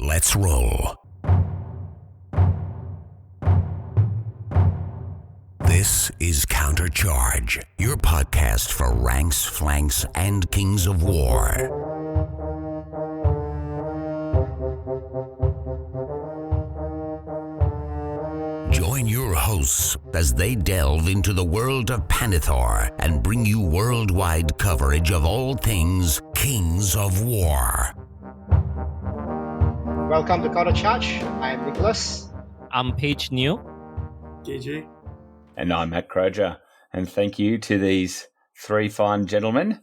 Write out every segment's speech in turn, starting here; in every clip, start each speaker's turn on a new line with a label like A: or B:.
A: Let's roll. This is Countercharge, your podcast for ranks, flanks, and kings of war. Join your hosts as they delve into the world of Panithor and bring you worldwide coverage of all things Kings of War.
B: Welcome to Countercharge. I'm Nicholas.
C: I'm Paige Neal.
D: KJ.
E: And I'm Matt Croger. And thank you to these three fine gentlemen,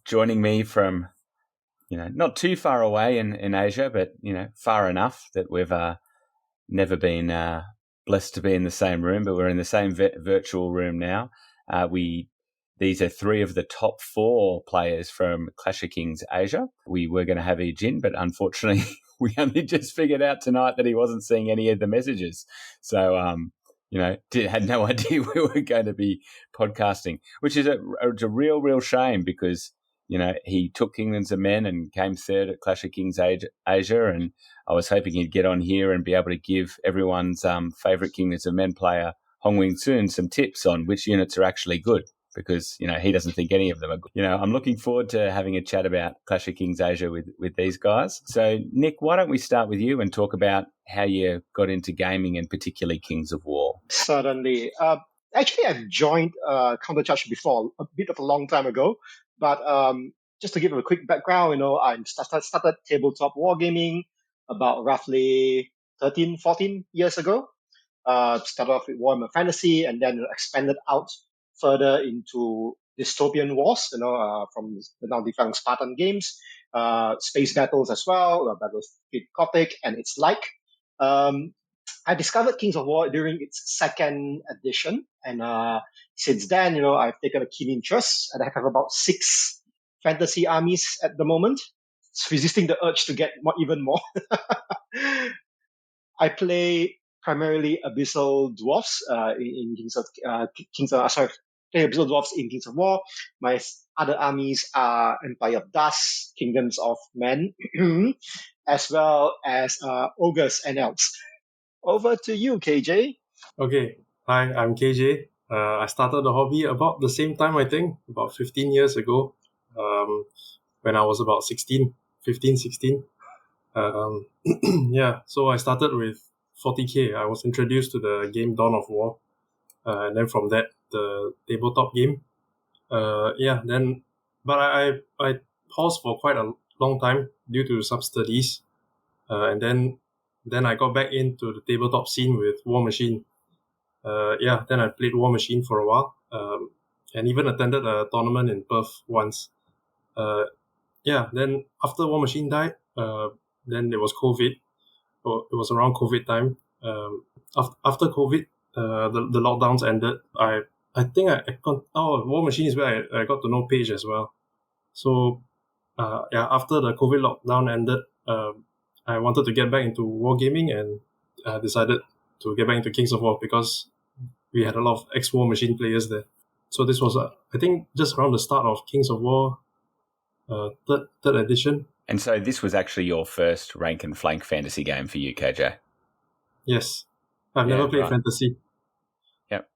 E: joining me from, not too far away in Asia, but, far enough that we've never been blessed to be in the same room, but we're in the same virtual room now. These are three of the top four players from Clash of Kings Asia. We were going to have Ejin, but unfortunately, we only just figured out tonight that he wasn't seeing any of the messages. So, had no idea we were going to be podcasting, which is a real shame because, he took Kingdoms of Men and came third at Clash of Kings Asia, and I was hoping he'd get on here and be able to give everyone's favourite Kingdoms of Men player, Hong Wing Soon, some tips on which units are actually good. Because, he doesn't think any of them are good. I'm looking forward to having a chat about Clash of Kings Asia with these guys. So, Nick, why don't we start with you and talk about how you got into gaming and particularly Kings of War?
B: Certainly. Actually, I've joined Countercharge before, a bit of a long time ago. But just to give a quick background, I started tabletop wargaming about roughly 13, 14 years ago. Started off with Warhammer Fantasy and then expanded out further into dystopian wars, from the now defunct Spartan games, space battles as well, battles with Gothic and its like. I discovered Kings of War during its second edition, and since then, I've taken a keen interest, and I have about 6 fantasy armies at the moment. It's resisting the urge to get even more. I play primarily Abyssal Dwarfs in Abyssal Dwarfs in Kings of War. My other armies are Empire of Dust, Kingdoms of Men, as well as Ogres and Elves. Over to you, KJ.
D: Okay. Hi, I'm KJ. I started the hobby about the same time, I think, about 15 years ago, when I was about 15, 16. So I started with 40k. I was introduced to the game Dawn of War. And then from that, the tabletop game. But I paused for quite a long time due to some studies. And then I got back into the tabletop scene with War Machine. Then I played War Machine for a while, and even attended a tournament in Perth once. Then after War Machine died, then there was COVID. It was around COVID time. After COVID, the lockdowns ended. War Machine is where I got to know Paige as well. So, after the COVID lockdown ended, I wanted to get back into wargaming and decided to get back into Kings of War because we had a lot of ex-War Machine players there. So this was, I think, just around the start of Kings of War, third edition.
E: And so this was actually your first rank and flank fantasy game for you, KJ?
D: Yes. I've never played fantasy.
E: Yep.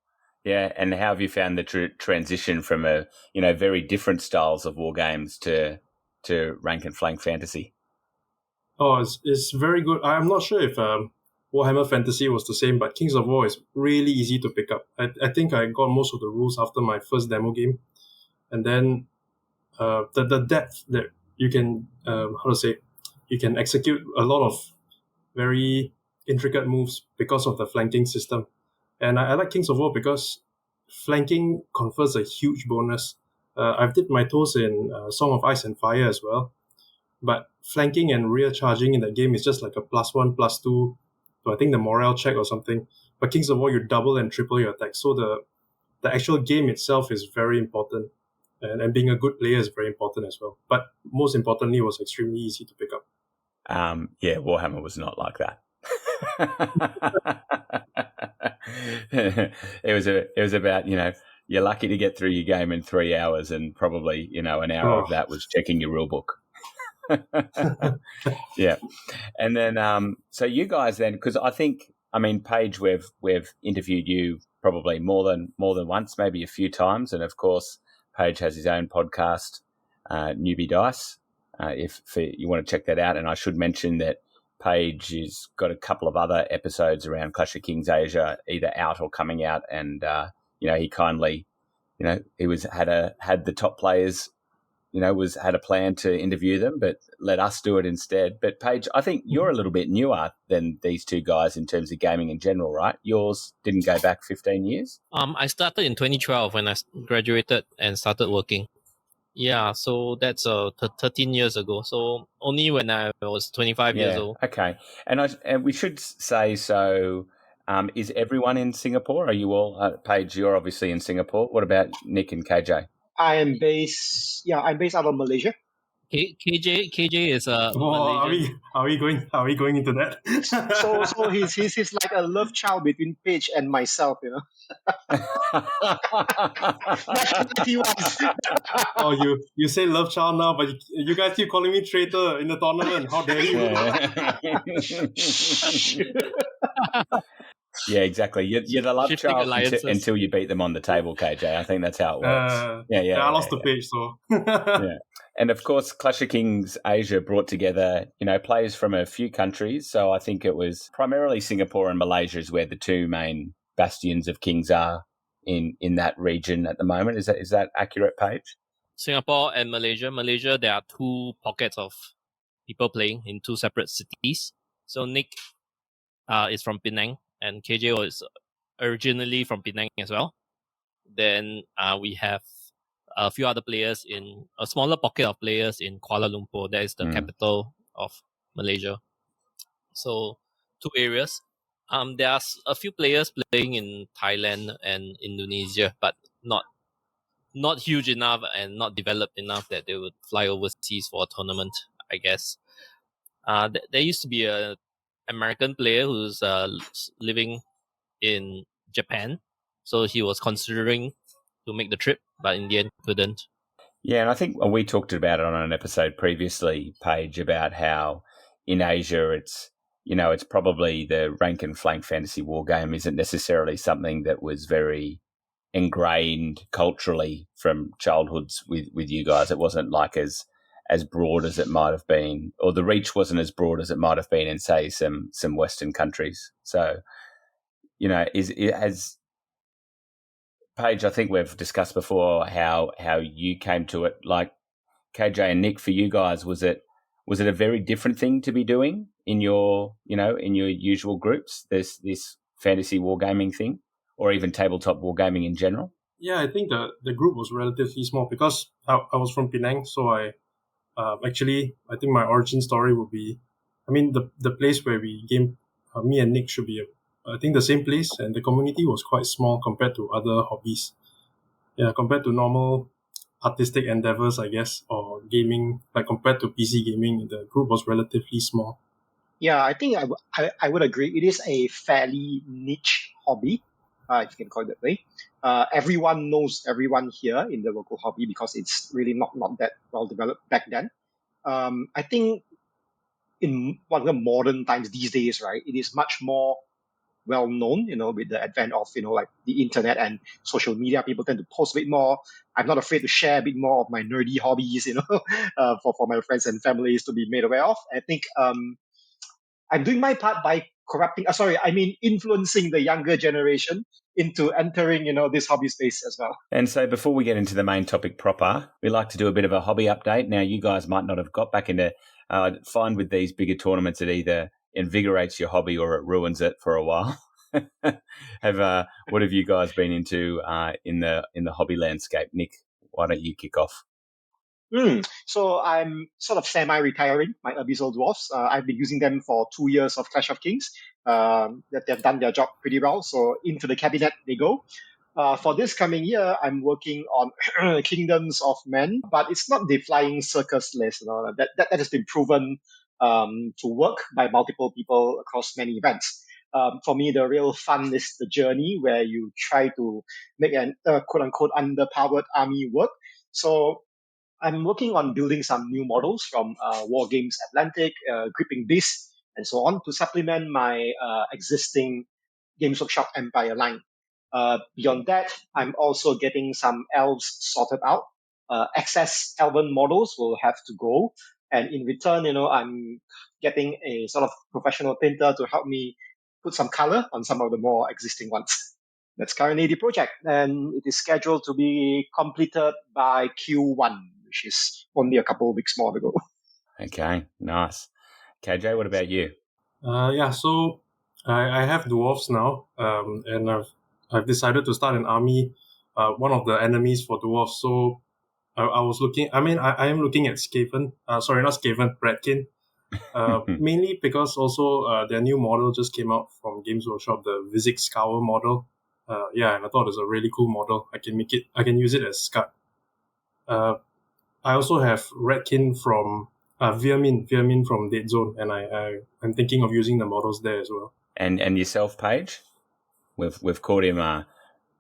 E: Yeah, and how have you found the transition from very different styles of war games to rank and flank fantasy?
D: Oh, it's very good. I'm not sure if Warhammer Fantasy was the same, but Kings of War is really easy to pick up. I think I got most of the rules after my first demo game. And then the depth that you can, you can execute a lot of very intricate moves because of the flanking system. And I like Kings of War because flanking confers a huge bonus. I've dipped my toes in Song of Ice and Fire as well. But flanking and rear charging in that game is just like a +1, +2 to, I think, the morale check or something. But Kings of War, you double and triple your attack. So the actual game itself is very important. And being a good player is very important as well. But most importantly, it was extremely easy to pick up.
E: Warhammer was not like that. It was about, you're lucky to get through your game in 3 hours, and probably, an hour of that was checking your rule book. Yeah. And then, so you guys then, because I think, I mean, Paige, we've interviewed you probably more than once, maybe a few times, and of course, Paige has his own podcast, Newbie Dice. If you want to check that out, and I should mention that Paige has got a couple of other episodes around Clash of Kings Asia, either out or coming out, and he kindly, he had the top players. Had a plan to interview them, but let us do it instead. But Paige, I think you're a little bit newer than these two guys in terms of gaming in general, right? Yours didn't go back 15 years?
C: I started in 2012 when I graduated and started working. Yeah, so that's 13 years ago. So only when I was 25 years old.
E: Okay. And we should say, so is everyone in Singapore? Are you all, Paige, you're obviously in Singapore. What about Nick and KJ?
B: I'm based out of Malaysia.
C: KJ is Malaysian.
D: Are we going into that?
B: So he's like a love child between Paige and myself, Nationality-wise.
D: Oh, you say love child now, but you guys keep calling me traitor in the tournament. How dare you?
E: Yeah, exactly. You're the love child until you beat them on the table, KJ. I think that's how it works.
D: I lost the page, so.
E: Yeah. And of course, Clash of Kings Asia brought together, players from a few countries. So I think it was primarily Singapore and Malaysia is where the two main bastions of Kings are in that region at the moment. Is that accurate, Paige?
C: Singapore and Malaysia. Malaysia, there are two pockets of people playing in two separate cities. So Nick is from Penang, and KJ was originally from Penang as well. Then we have a few other players in a smaller pocket of players in Kuala Lumpur. That is the capital of Malaysia. So 2 areas. There are a few players playing in Thailand and Indonesia, but not huge enough and not developed enough that they would fly overseas for a tournament, I guess. There used to be a American player who's living in Japan, so he was considering to make the trip, but in the end couldn't.
E: Yeah, and I think we talked about it on an episode previously, Paige, about how in Asia it's probably the rank and flank fantasy war game isn't necessarily something that was very ingrained culturally from childhoods with you guys. It wasn't like as broad as it might have been, or the reach wasn't as broad as it might have been in, say, some Western countries. So, as Paige, I think we've discussed before how you came to it. Like KJ and Nick, for you guys, was it a very different thing to be doing in your usual groups? This fantasy wargaming thing, or even tabletop wargaming in general?
D: Yeah, I think the group was relatively small because I was from Penang, so I think my origin story would be, the place where we game, me and Nick should be, I think the same place, and the community was quite small compared to other hobbies. Yeah, compared to normal artistic endeavors, I guess, or gaming, like compared to PC gaming, the group was relatively small.
B: Yeah, I think I would agree. It is a fairly niche hobby, if you can call it that way. Everyone knows everyone here in the local hobby because it's really not that well developed back then. I think in one of the modern times these days, right, it is much more well known, with the advent of, like the internet and social media. People tend to post a bit more. I'm not afraid to share a bit more of my nerdy hobbies, for my friends and families to be made aware of. I think I'm doing my part by influencing the younger generation into entering, this hobby space as well.
E: And so before we get into the main topic proper, we like to do a bit of a hobby update. Now, you guys might not have got back into, find with these bigger tournaments, it either invigorates your hobby or it ruins it for a while. What have you guys been into in the hobby landscape? Nick, why don't you kick off?
B: So I'm sort of semi-retiring my Abyssal Dwarfs. I've been using them for 2 years of Clash of Kings. That they've done their job pretty well. So into the cabinet they go. For this coming year, I'm working on Kingdoms of Men, but it's not the flying circus list. That has been proven to work by multiple people across many events. For me, the real fun is the journey where you try to make an quote-unquote underpowered army work. So I'm working on building some new models from War Games Atlantic, Gripping Beast, and so on to supplement my existing Games Workshop Empire line. Beyond that, I'm also getting some elves sorted out. Excess elven models will have to go. And in return, I'm getting a sort of professional painter to help me put some color on some of the more existing ones. That's currently the project, and it is scheduled to be completed by Q1, which is only a couple of weeks more to go.
E: Okay, nice. KJ, what about you?
D: So I have dwarves now, and I've decided to start an army, one of the enemies for dwarves. So I was looking. I mean, I am looking at Skaven. Sorry, not Skaven, Redkin. Mainly because also their new model just came out from Games Workshop, the Vizig Scour model. And I thought it was a really cool model. I can use it as Scut. I also have Redkin from Vermin from Dead Zone, and I'm thinking of using the models there as well.
E: And yourself, Paige? We've caught him.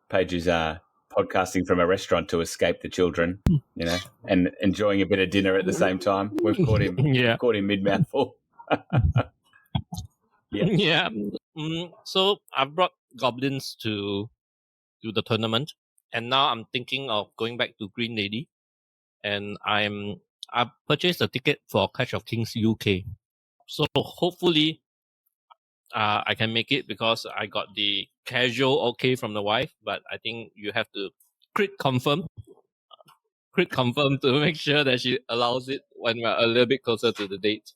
E: Paige is podcasting from a restaurant to escape the children, and enjoying a bit of dinner at the same time. We've caught him. Caught him mid mouthful.
C: Yeah. So I brought goblins to the tournament, and now I'm thinking of going back to Green Lady, and I purchased a ticket for Clash of Kings UK. So hopefully, I can make it because I got the casual okay from the wife, but I think you have to crit confirm to make sure that she allows it when we're a little bit closer to the date.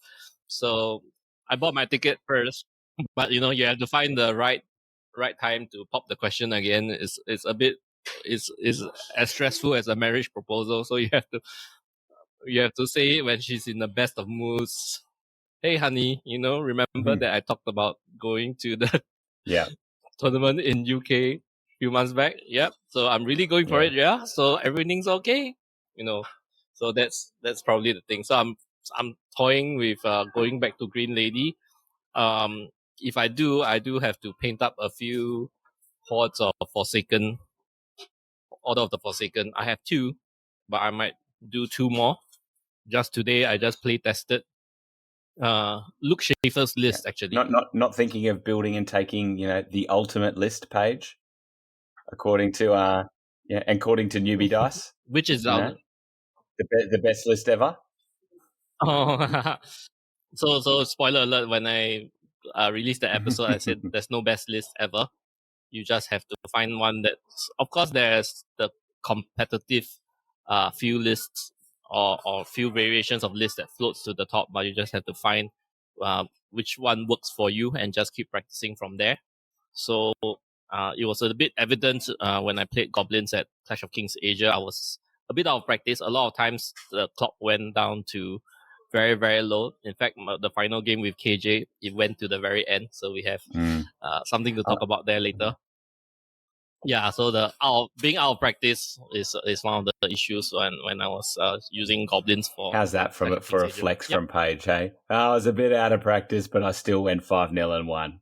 C: So I bought my ticket first, but you have to find the right time to pop the question again. It's a bit is as stressful as a marriage proposal. So you have to say it when she's in the best of moods. Hey honey, remember that I talked about going to the tournament in UK a few months back? Yep. So I'm really going for it, yeah. So everything's okay. So that's probably the thing. So I'm toying with going back to Green Lady. If I do have to paint up a few hordes of Forsaken, Order of the Forsaken. I have 2, but I might do 2 more. Just today, I just play tested Luke Schaefer's list, actually.
E: Not thinking of building and taking, the ultimate list page, according to Newbie Dice,
C: which is
E: the best list ever.
C: Oh, so spoiler alert! When I released the episode, I said there's no best list ever. You just have to find one that's, of course, there's the competitive few lists or few variations of lists that floats to the top, but you just have to find which one works for you and just keep practicing from there. So it was a bit evident when I played Goblins at Clash of Kings Asia. I was a bit out of practice. A lot of times the clock went down to very, very low. In fact, the final game with KJ, it went to the very end. So we have something to talk about there later. Yeah, so being out of practice is one of the issues when I was using Goblins for.
E: How's that for a flex from Paige? Hey, I was a bit out of practice, but I still went 5-0 and won.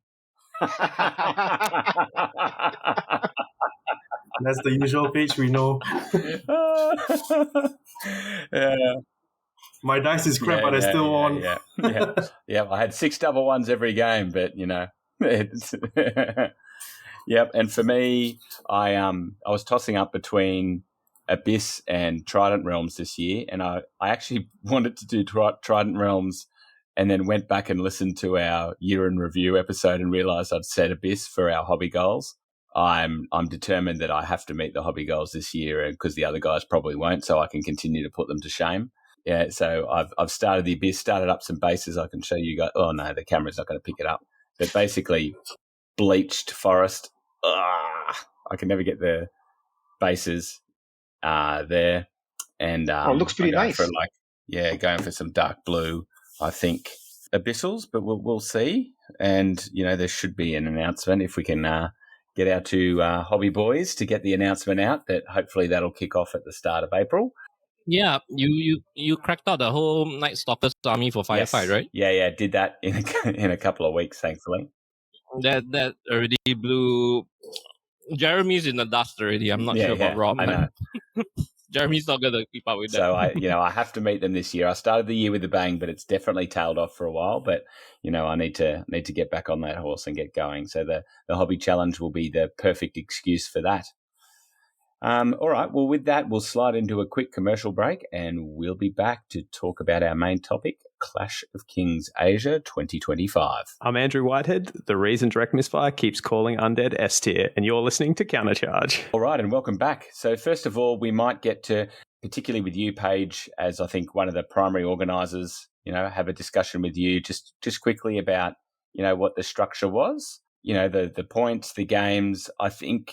D: That's the usual Paige we know.
E: Yeah.
D: My dice is crap, but I still won.
E: Yeah. I had 6 double ones every game, but it's. Yep, and for me, I was tossing up between Abyss and Trident Realms this year, and I actually wanted to do Trident Realms, and then went back and listened to our year in review episode and realised I'd set Abyss for our hobby goals. I'm determined that I have to meet the hobby goals this year, because the other guys probably won't, so I can continue to put them to shame. Yeah, so I've started the Abyss, started up some bases. I can show you guys. Oh no, the camera's not going to pick it up. But basically, bleached forest. I can never get the bases there, and
B: looks pretty nice.
E: Going for some dark blue. I think abyssals, but we'll see. And there should be an announcement if we can get our 2 hobby boys to get the announcement out. That hopefully that'll kick off at the start of April.
C: Yeah, you cracked out the whole Night Stalkers army for Firefight, right?
E: Yeah, did that in a couple of weeks, thankfully.
C: That already blew. Jeremy's in the dust already. I'm not sure about Rob.
E: I know.
C: Jeremy's not gonna keep up with that.
E: So I have to meet them this year. I started the year with a bang, but it's definitely tailed off for a while. But I need to get back on that horse and get going. So the hobby challenge will be the perfect excuse for that. All right. Well, with that, we'll slide into a quick commercial break, and we'll be back to talk about our main topic, Clash of Kings Asia 2025.
F: I'm Andrew Whitehead. The reason Direct Misfire keeps calling Undead S tier, and you're listening to Countercharge.
E: All right, and welcome back. So first of all, we might get to, particularly with you, Paige, as I think one of the primary organisers, have a discussion with you just quickly about, what the structure was, the points, the games, I think,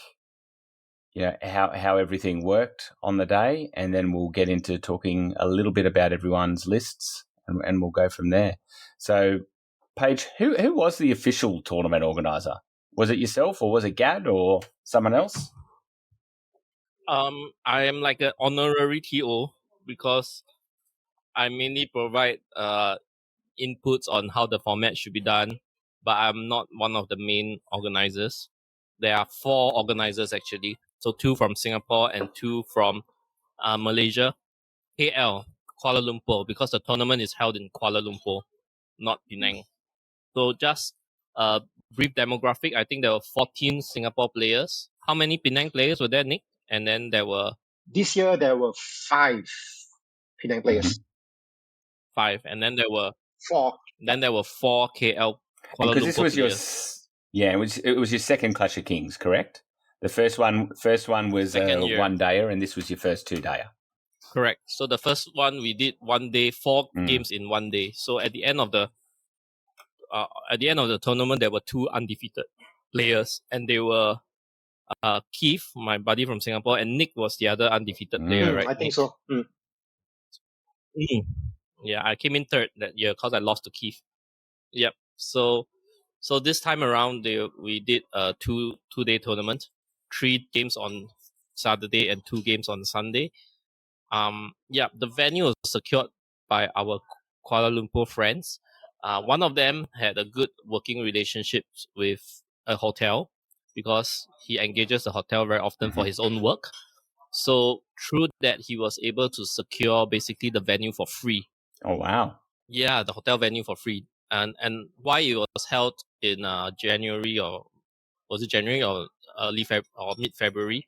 E: how everything worked on the day, and then we'll get into talking a little bit about everyone's lists, and we'll go from there. So, Paige, who was the official tournament organizer? Was it yourself, or was it Gad, or someone else?
C: I am like an honorary TO because I mainly provide inputs on how the format should be done, but I'm not one of the main organizers. There are 4 organizers actually. So 2 from Singapore and 2 from Malaysia. KL, Kuala Lumpur, because the tournament is held in Kuala Lumpur, not Penang. So just a brief demographic. I think there were 14 Singapore players. How many Penang players were there, Nick? And then there were...
B: This year, there were 5 Penang players.
C: 5. And then there were...
B: 4.
C: Then there were 4 KL Kuala
E: Because
C: Lumpur
E: this was
C: players.
E: it was your second Clash of Kings, correct? The first one was a one-dayer, and this was your first 2-dayer.
C: Correct. So the first one we did 1 day, 4 games in 1 day. So at the end of the tournament, there were 2 undefeated players, and they were Keith, my buddy from Singapore, and Nick was the other undefeated player, right?
B: I think so.
C: Yeah, I came in 3rd that year because I lost to Keith. Yep. So this time around, we did a 2-day tournament. 3 games on Saturday and 2 games on Sunday. The venue was secured by our Kuala Lumpur friends. One of them had a good working relationship with a hotel because he engages the hotel very often for his own work. So through that, he was able to secure basically the venue for free.
E: Oh, wow.
C: Yeah, the hotel venue for free. And why it was held in January, or was it January or mid-February,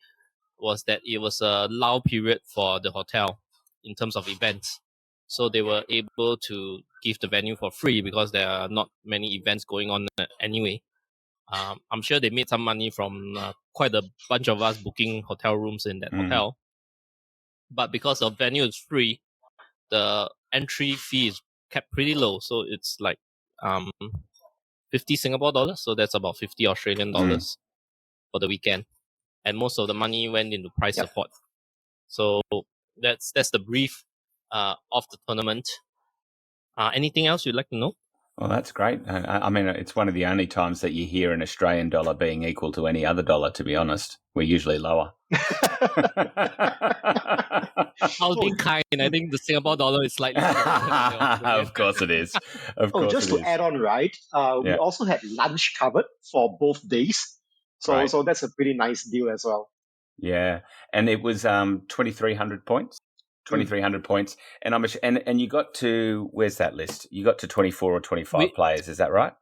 C: was that it was a lull period for the hotel in terms of events. So they were able to give the venue for free because there are not many events going on anyway. I'm sure they made some money from quite a bunch of us booking hotel rooms in that hotel. But because the venue is free, the entry fee is kept pretty low. So it's like 50 Singapore dollars. So that's about 50 Australian dollars for the weekend. And most of the money went into prize support. So that's the brief of the tournament. Anything else you'd like to know?
E: Well, that's great. I mean, it's one of the only times that you hear an Australian dollar being equal to any other dollar, to be honest. We're usually lower.
C: I was being kind. I think the Singapore dollar is slightly
E: Of course it is.
B: Just to add on, right? We also had lunch covered for both days. So that's a pretty nice deal as well.
E: Yeah. And it was 2,300 points. 2,300 points, and you got to, where's that list? You got to 24 or 25 players, is that right?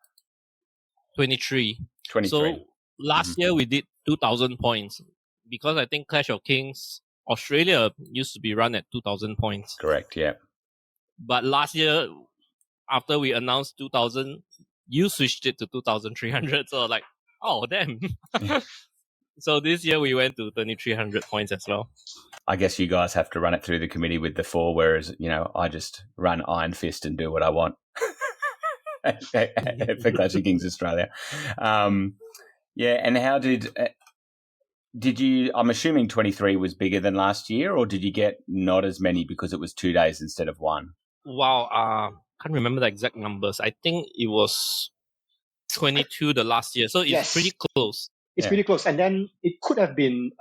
C: 23. So last year we did 2,000 points because I think Clash of Kings Australia used to be run at 2,000 points.
E: Correct, yeah.
C: But last year, after we announced 2,000, you switched it to 2,300. So like, oh damn. So this year we went to 2,300 points as well.
E: I guess you guys have to run it through the committee with the 4, whereas, I just run Iron Fist and do what I want for Clash of Kings Australia. And how did you, I'm assuming 23 was bigger than last year, or did you get not as many because it was 2 days instead of 1?
C: Wow, can't remember the exact numbers. I think it was 22 the last year. So it's pretty close.
B: It's pretty close. And then it could have been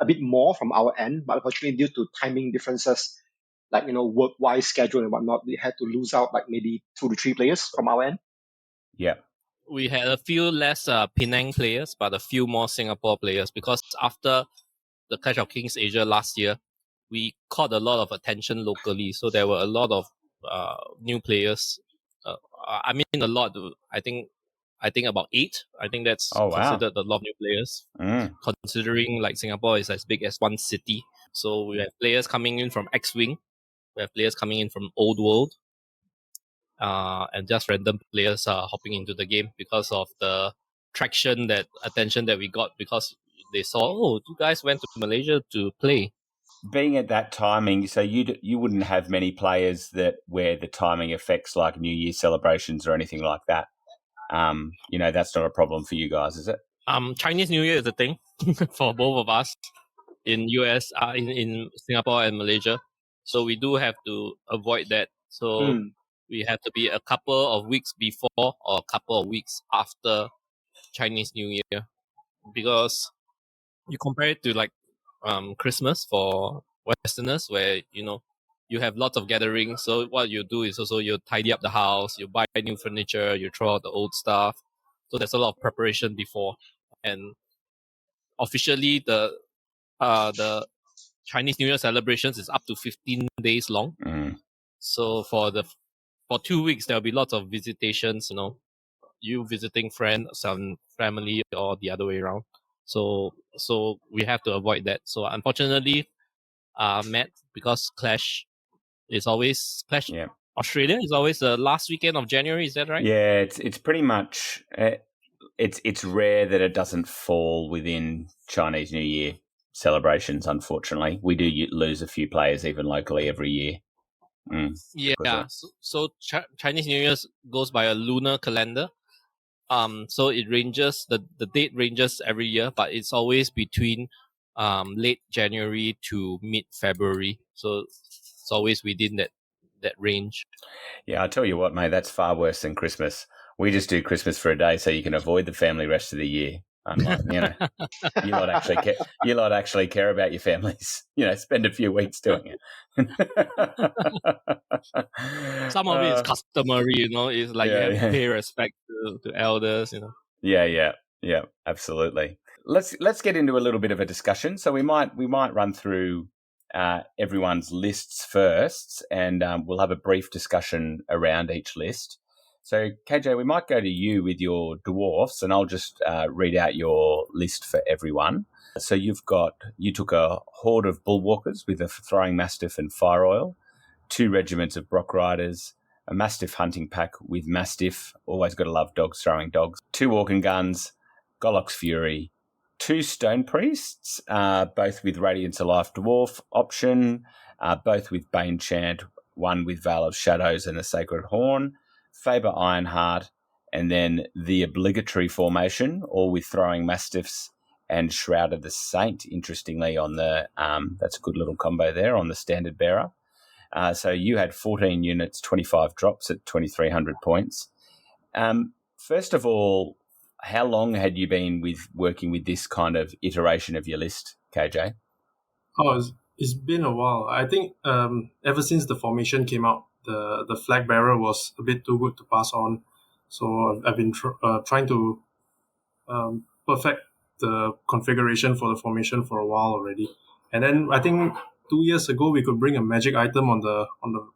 B: a bit more from our end, but unfortunately due to timing differences, like, work-wise schedule and whatnot, we had to lose out like maybe 2 to 3 players from our end.
E: Yeah.
C: We had a few less Penang players, but a few more Singapore players because after the Clash of Kings Asia last year, we caught a lot of attention locally. So there were a lot of new players. I mean, a lot. I think about 8. I think that's considered a lot of new players, considering like Singapore is as big as one city. So we have players coming in from X-Wing, we have players coming in from Old World, and just random players hopping into the game because of the attention that we got, because they saw, you guys went to Malaysia to play.
E: Being at that timing, so you wouldn't have many players where the timing affects like New Year celebrations or anything like that. That's not a problem for you guys, is it?
C: Chinese New Year is a thing for both of us in US, in Singapore and Malaysia. So we do have to avoid that. So we have to be a couple of weeks before or a couple of weeks after Chinese New Year, because you compare it to like Christmas for Westerners, where you have lots of gatherings. So what you do is also you tidy up the house, you buy new furniture, you throw out the old stuff. So there's a lot of preparation before. And officially, the Chinese New Year celebrations is up to 15 days long. So for 2 weeks, there'll be lots of visitations. You visiting friends, some family, or the other way around. So we have to avoid that. So unfortunately, Matt, because Clash,
E: Yeah.
C: Australia is always the last weekend of January. Is that right?
E: Yeah, it's pretty much. It's rare that it doesn't fall within Chinese New Year celebrations. Unfortunately, we do lose a few players even locally every year.
C: Yeah. So Chinese New Year goes by a lunar calendar. So it ranges, the date ranges every year, but it's always between late January to mid-February. So it's always within that range.
E: Yeah, I tell you what, mate, that's far worse than Christmas. We just do Christmas for a day so you can avoid the family rest of the year. Unlike, you lot actually care about your families. Spend a few weeks doing it.
C: Some of it is customary, it's like you have to pay respect to elders,
E: Yeah, absolutely. Let's get into a little bit of a discussion. So we might run through everyone's lists first, and we'll have a brief discussion around each list. So, KJ, we might go to you with your dwarfs, and I'll just read out your list for everyone. So you took a horde of bulwarkers with a throwing mastiff and fire oil, 2 regiments of Brock riders, a mastiff hunting pack with mastiff, always got to love dogs throwing dogs, 2 organ guns, Golok's Fury, 2 stone priests, both with Radiance of Life dwarf option, both with Bane Chant, one with Veil of Shadows and a Sacred Horn, Faber Ironheart, and then the obligatory formation, all with throwing mastiffs and Shroud of the Saint, interestingly, on the that's a good little combo there on the standard bearer. So you had 14 units, 25 drops at 2,300 points. First of all, how long had you been working with this kind of iteration of your list, KJ?
D: Oh, it's been a while. I think ever since the formation came out, the flag bearer was a bit too good to pass on. So I've been trying to perfect the configuration for the formation for a while already. And then I think 2 years ago we could bring a magic item on the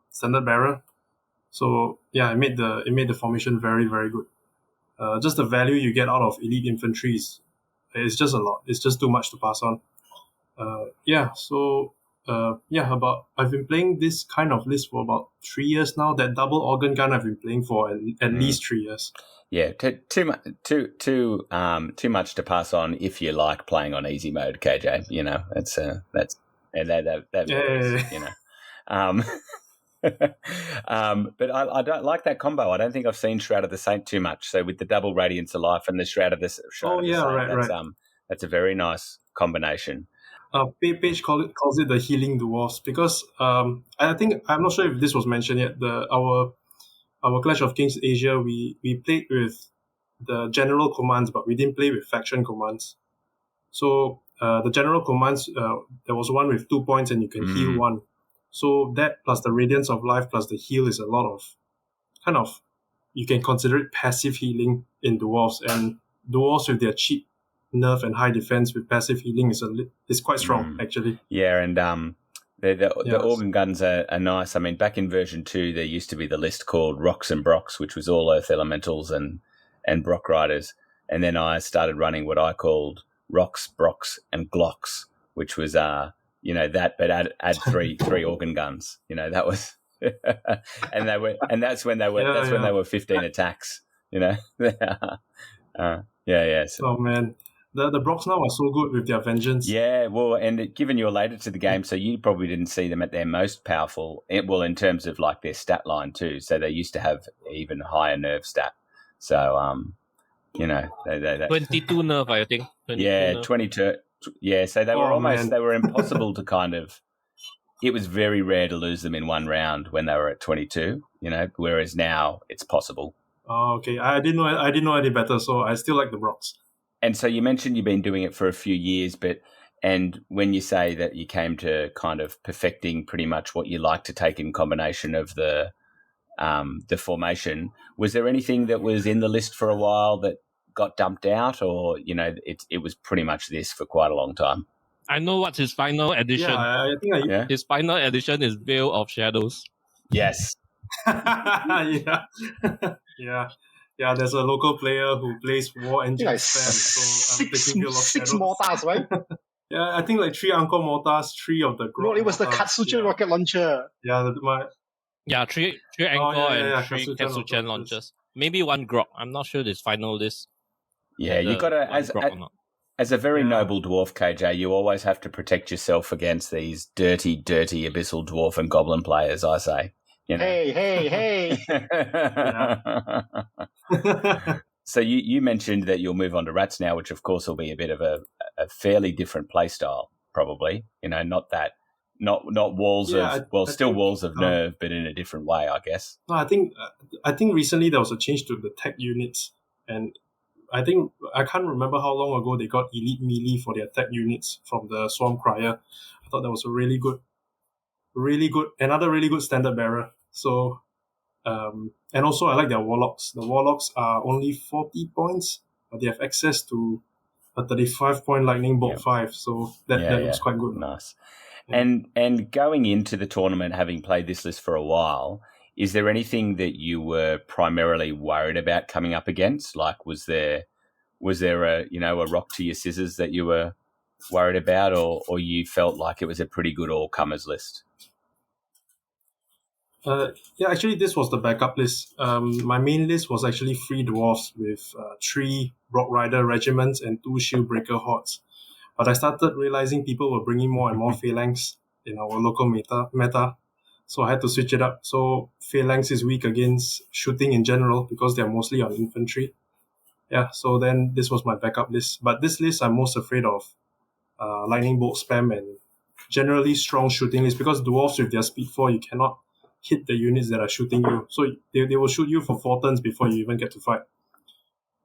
D: standard bearer. So yeah, it made the formation very, very good. Just the value you get out of elite infantry is just a lot. It's just too much to pass on. I've been playing this kind of list for about 3 years now. That double organ gun I've been playing for at least 3 years.
E: Yeah, too much to pass on if you like playing on easy mode, KJ. But I don't like that combo. I don't think I've seen Shroud of the Saint too much. So with the double Radiance of Life and the Shroud of the Saint,
D: right.
E: That's a very nice combination.
D: Page calls it the healing dwarfs because I think, I'm not sure if this was mentioned yet. Our Clash of Kings Asia, we played with the general commands, but we didn't play with faction commands. So the general commands, there was one with 2 points and you can heal 1. So that plus the Radiance of Life plus the heal is a lot of you can consider it passive healing in dwarves, and dwarves with their cheap nerf and high defense with passive healing is quite strong actually.
E: Yeah, and
D: Yes.
E: organ guns are nice. I mean, back in version 2, there used to be the list called Rocks and Brocks, which was all Earth Elementals and Brock Riders. And then I started running what I called Rocks, Brocks, and Glocks, which was that, but add three organ guns. That was, and that's when they were 15 attacks. Yeah. So,
D: Oh man, the Brocks now are so good with their vengeance.
E: yeah, well, and given you're later to the game, so you probably didn't see them at their most powerful. In terms of like their stat line too. So they used to have even higher nerve stat. So they
C: 22 nerve, I think. 22 nerve.
E: 22. Yeah, so they were they were impossible to kind of. It was very rare to lose them in one round when they were at 22. Whereas now it's possible.
D: Oh, okay. I didn't know any better, so I still like the Brocks.
E: And so you mentioned you've been doing it for a few years, and when you say that you came to kind of perfecting pretty much what you like to take in combination of the formation, was there anything that was in the list for a while that got dumped out, or it was pretty much this for quite a long time?
C: I know what's his final edition.
D: Yeah, I think
C: His final edition is Veil of Shadows.
E: Yes.
D: Yeah. There's a local player who plays War Engine spam, so I'm taking Veil of Shadows.
B: 6 mortars, right?
D: Yeah, I think like 3 Angkor mortars, 3 of the
B: No, it was the Katsuchin rocket launcher.
C: Yeah, three Angkor and 3
D: Katsuchin
C: Katsuchin launchers. Maybe 1 Grok. I'm not sure this final list.
E: Yeah, you got to as a very noble dwarf, KJ, you always have to protect yourself against these dirty abyssal dwarf and goblin players, I say.
B: Hey.
E: So you mentioned that you'll move on to rats now, which of course will be a bit of a fairly different play style, probably. Not walls still walls of nerve, but in a different way, I guess.
D: No, I think recently there was a change to the tech units, and I can't remember how long ago they got elite melee for their tech units from the Swarm Crier. I thought that was a really good, another really good standard bearer. So, and also I like their Warlocks. The Warlocks are only 40 points, but they have access to a 35-point Lightning Bolt 5. So that looks quite good.
E: Nice. Yeah. And going into the tournament, having played this list for a while, is there anything that you were primarily worried about coming up against? Like, was there a rock to your scissors that you were worried about, or you felt like it was a pretty good all-comers list?
D: Actually, this was the backup list. My main list was actually 3 dwarves with 3 Rock Rider regiments and 2 Shieldbreaker hordes. But I started realizing people were bringing more and more phalanx in our local meta. So I had to switch it up. So phalanx is weak against shooting in general because they're mostly on infantry. Yeah, so then this was my backup list. But this list, I'm most afraid of lightning bolt spam and generally strong shooting list, because dwarves with their speed 4, you cannot hit the units that are shooting you. So they will shoot you for 4 turns before you even get to fight.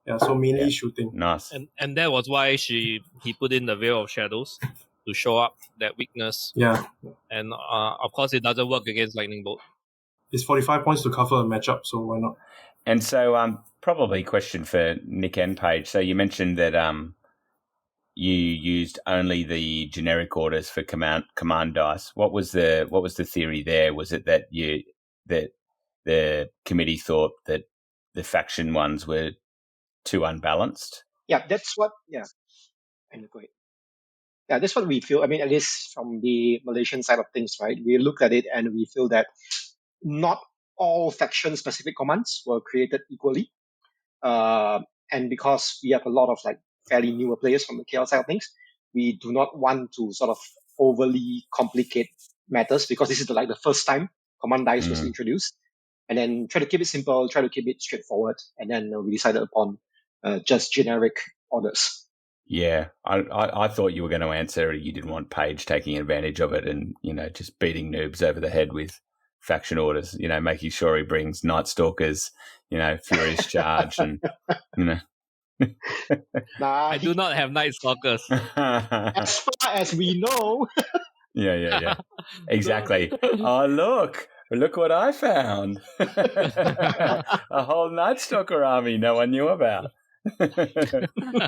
D: Yeah, so mainly shooting.
E: Nice.
C: And that was why he put in the Veil of Shadows to show up that weakness.
D: Yeah.
C: And of course, it doesn't work against Lightning Bolt.
D: It's 45 points to cover a matchup, so why not?
E: And so, probably a question for Nick and Paige. So you mentioned that you used only the generic orders for command dice. What was the theory there? Was it that the committee thought that the faction ones were too unbalanced?
B: Yeah, that's what. Yeah, and go ahead. Yeah, that's what we feel. I mean, at least from the Malaysian side of things, right? We look at it and we feel that not all faction-specific commands were created equally, and because we have a lot of fairly newer players from the KL side of things, we do not want to sort of overly complicate matters, because this is the first time command dice was introduced, and then try to keep it simple, try to keep it straightforward, and then we decided upon just generic orders.
E: Yeah, I thought you were going to answer you didn't want Paige taking advantage of it and, just beating noobs over the head with faction orders, making sure he brings Night Stalkers, Furious Charge and,
C: I do not have Night Stalkers.
B: As far as we know.
E: Yeah. Exactly. Oh, look what I found. A whole Night Stalker army no one knew about.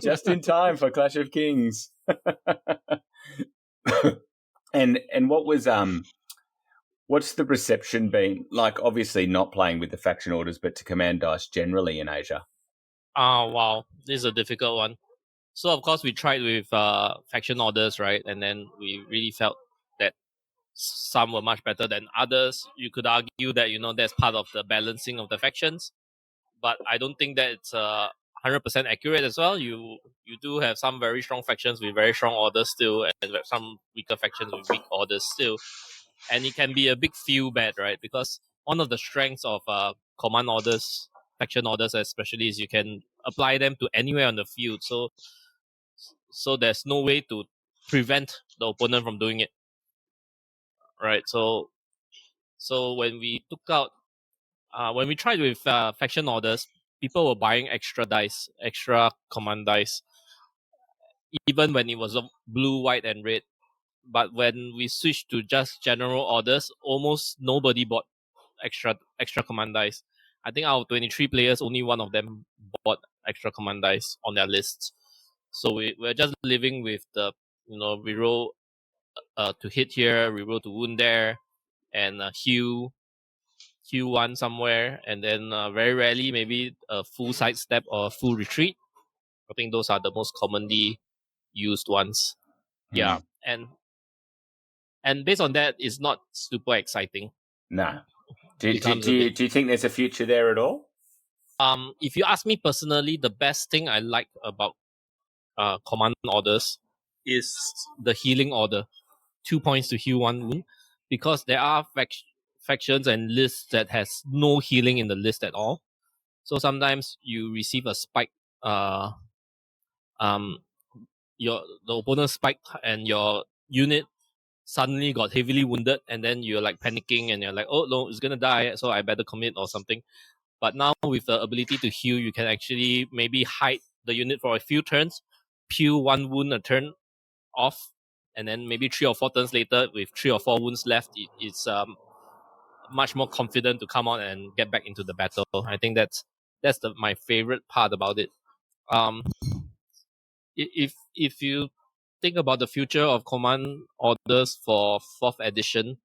E: Just in time for Clash of Kings. And what was what's the reception been like? Obviously, not playing with the faction orders, but to command dice generally in Asia.
C: Wow, this is a difficult one. So of course we tried with faction orders, right? And then we really felt that some were much better than others. You could argue that that's part of the balancing of the factions, but I don't think that it's 100% accurate as well. You do have some very strong factions with very strong orders still, and some weaker factions with weak orders still, and it can be a big feel bad, right? Because one of the strengths of command orders, faction orders especially, is you can apply them to anywhere on the field. So there's no way to prevent the opponent from doing it, right? So when we took out, when we tried with faction orders, people were buying extra dice, extra command dice, even when it was blue, white, and red. But when we switched to just general orders, almost nobody bought extra command dice. I think out of 23 players, only one of them bought extra command dice on their lists. So we're just living with the, we roll to hit here, we roll to wound there, and heal one somewhere, and then very rarely maybe a full sidestep or a full retreat. I think those are the most commonly used ones. Yeah, and based on that, it's not super exciting.
E: No. Do you think there's a future there at all?
C: If you ask me personally, the best thing I like about command orders is the healing order. 2 points to heal 1 wound, because there are factions and lists that has no healing in the list at all. So sometimes you receive a spike, the opponent spiked and your unit suddenly got heavily wounded, and then you're like panicking and you're like, oh no, it's gonna die, so I better commit or something. But now with the ability to heal, you can actually maybe hide the unit for a few turns, peel 1 wound a turn off, and then maybe 3 or 4 turns later, with 3 or 4 wounds left, it's much more confident to come out and get back into the battle. I think that's my favorite part about it. If you think about the future of command orders for 4th edition,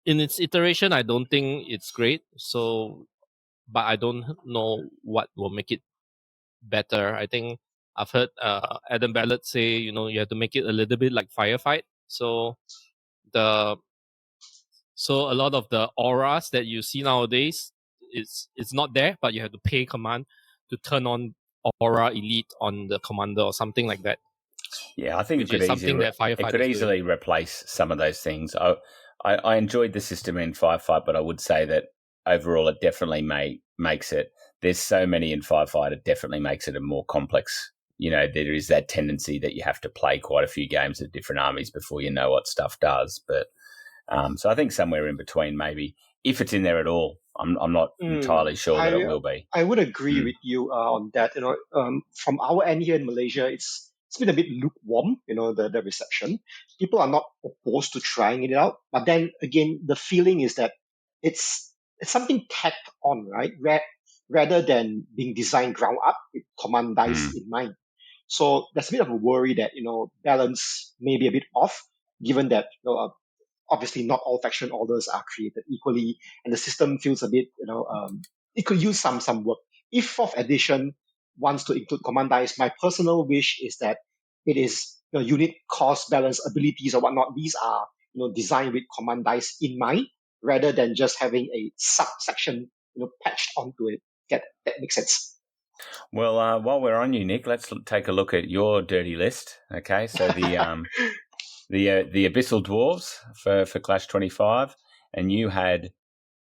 C: in its iteration, I don't think it's great. So, but I don't know what will make it better. I think I've heard Adam Ballard say, you have to make it a little bit like Firefight. So a lot of the auras that you see nowadays, it's not there, but you have to pay command to turn on aura elite on the commander or something like that.
E: Yeah, I think it could easily replace some of those things. I enjoyed the system in Firefight, but I would say that overall it definitely makes it. There's so many in Firefight, it definitely makes it a more complex. There is that tendency that you have to play quite a few games of different armies before you know what stuff does. But so I think somewhere in between, maybe, if it's in there at all. I'm not entirely sure that it will be.
B: I would agree with you on that. From our end here in Malaysia, it's been a bit lukewarm, the reception. People are not opposed to trying it out. But then again, the feeling is that it's something tacked on, right? Rather than being designed ground up with command dice in mind. So there's a bit of a worry that, balance may be a bit off, given that, obviously not all faction orders are created equally, and the system feels a bit, it could use some work. If 4th edition wants to include command dice, my personal wish is that it is unit cost balance abilities or whatnot. These are designed with command dice in mind, rather than just having a subsection patched onto it. That makes sense.
E: Well, while we're on you, Nick, let's take a look at your dirty list. Okay, so the the Abyssal Dwarves for Clash 25, and you had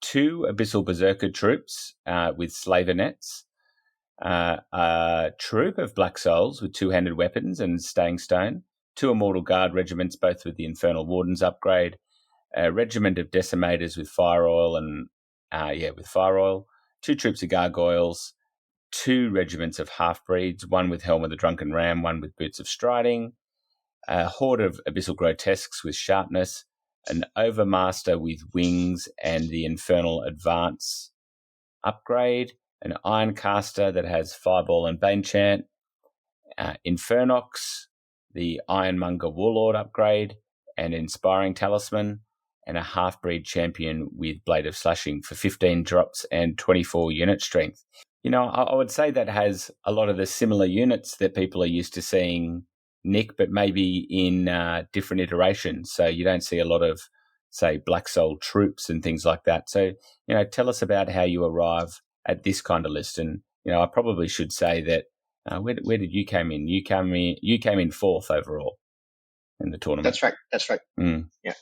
E: 2 Abyssal Berserker troops with Slavernets, a troop of Black Souls with 2-handed weapons and Staying Stone, 2 Immortal Guard regiments, both with the Infernal Wardens upgrade, a regiment of Decimators with Fire Oil and with Fire Oil, 2 troops of Gargoyles, 2 regiments of Half-Breeds, 1 with Helm of the Drunken Ram, 1 with Boots of Striding, a horde of Abyssal Grotesques with Sharpness, an Overmaster with Wings and the Infernal Advance upgrade, an Ironcaster that has Fireball and Banechant, Infernox, the Ironmonger Warlord upgrade, an Inspiring Talisman, and a Half-Breed Champion with Blade of Slashing for 15 drops and 24 unit strength. I would say that has a lot of the similar units that people are used to seeing, Nick, but maybe in different iterations. So you don't see a lot of, say, Black Soul troops and things like that. So, tell us about how you arrive at this kind of list. And, I probably should say that where did you came in? You came in 4th overall in the tournament.
B: That's right.
E: Mm.
B: Yeah.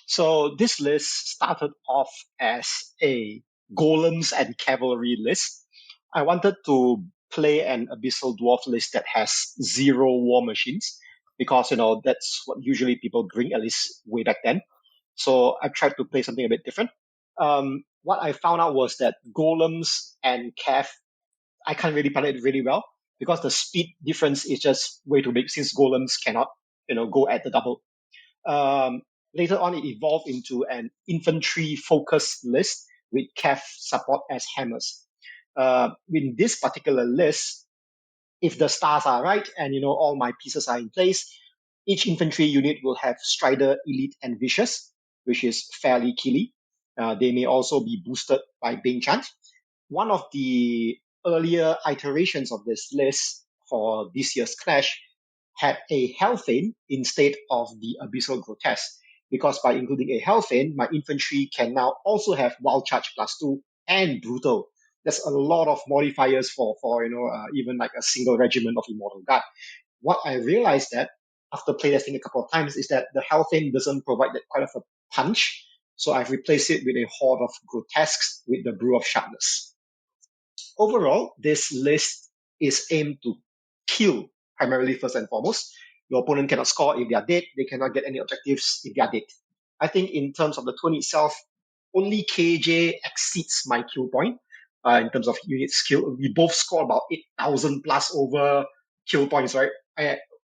B: So this list started off as a golems and cavalry list. I wanted to play an Abyssal Dwarf list that has 0 war machines because, that's what usually people bring, at least way back then. So I tried to play something a bit different. What I found out was that golems and cav, I can't really play it really well because the speed difference is just way too big since golems cannot, go at the double. Later on, it evolved into an infantry-focused list with cav support as hammers. In this particular list, if the stars are right and all my pieces are in place, each infantry unit will have Strider, Elite, and Vicious, which is fairly killy. They may also be boosted by Bane Chant. One of the earlier iterations of this list for this year's Clash had a Hellfane instead of the Abyssal Grotesque, because by including a Hellfane, my infantry can now also have Wild Charge +2 and Brutal. There's a lot of modifiers for even like a single regiment of Immortal Guard. What I realized that after playtesting a couple of times is that the Hellfane doesn't provide that quite of a punch, so I've replaced it with a horde of Grotesques with the Brew of Sharpness. Overall, this list is aimed to kill primarily first and foremost. Your opponent cannot score if they are dead. They cannot get any objectives if they are dead. I think in terms of the tourney itself, only KJ exceeds my kill point in terms of unit skill. We both score about 8,000 plus over kill points, right?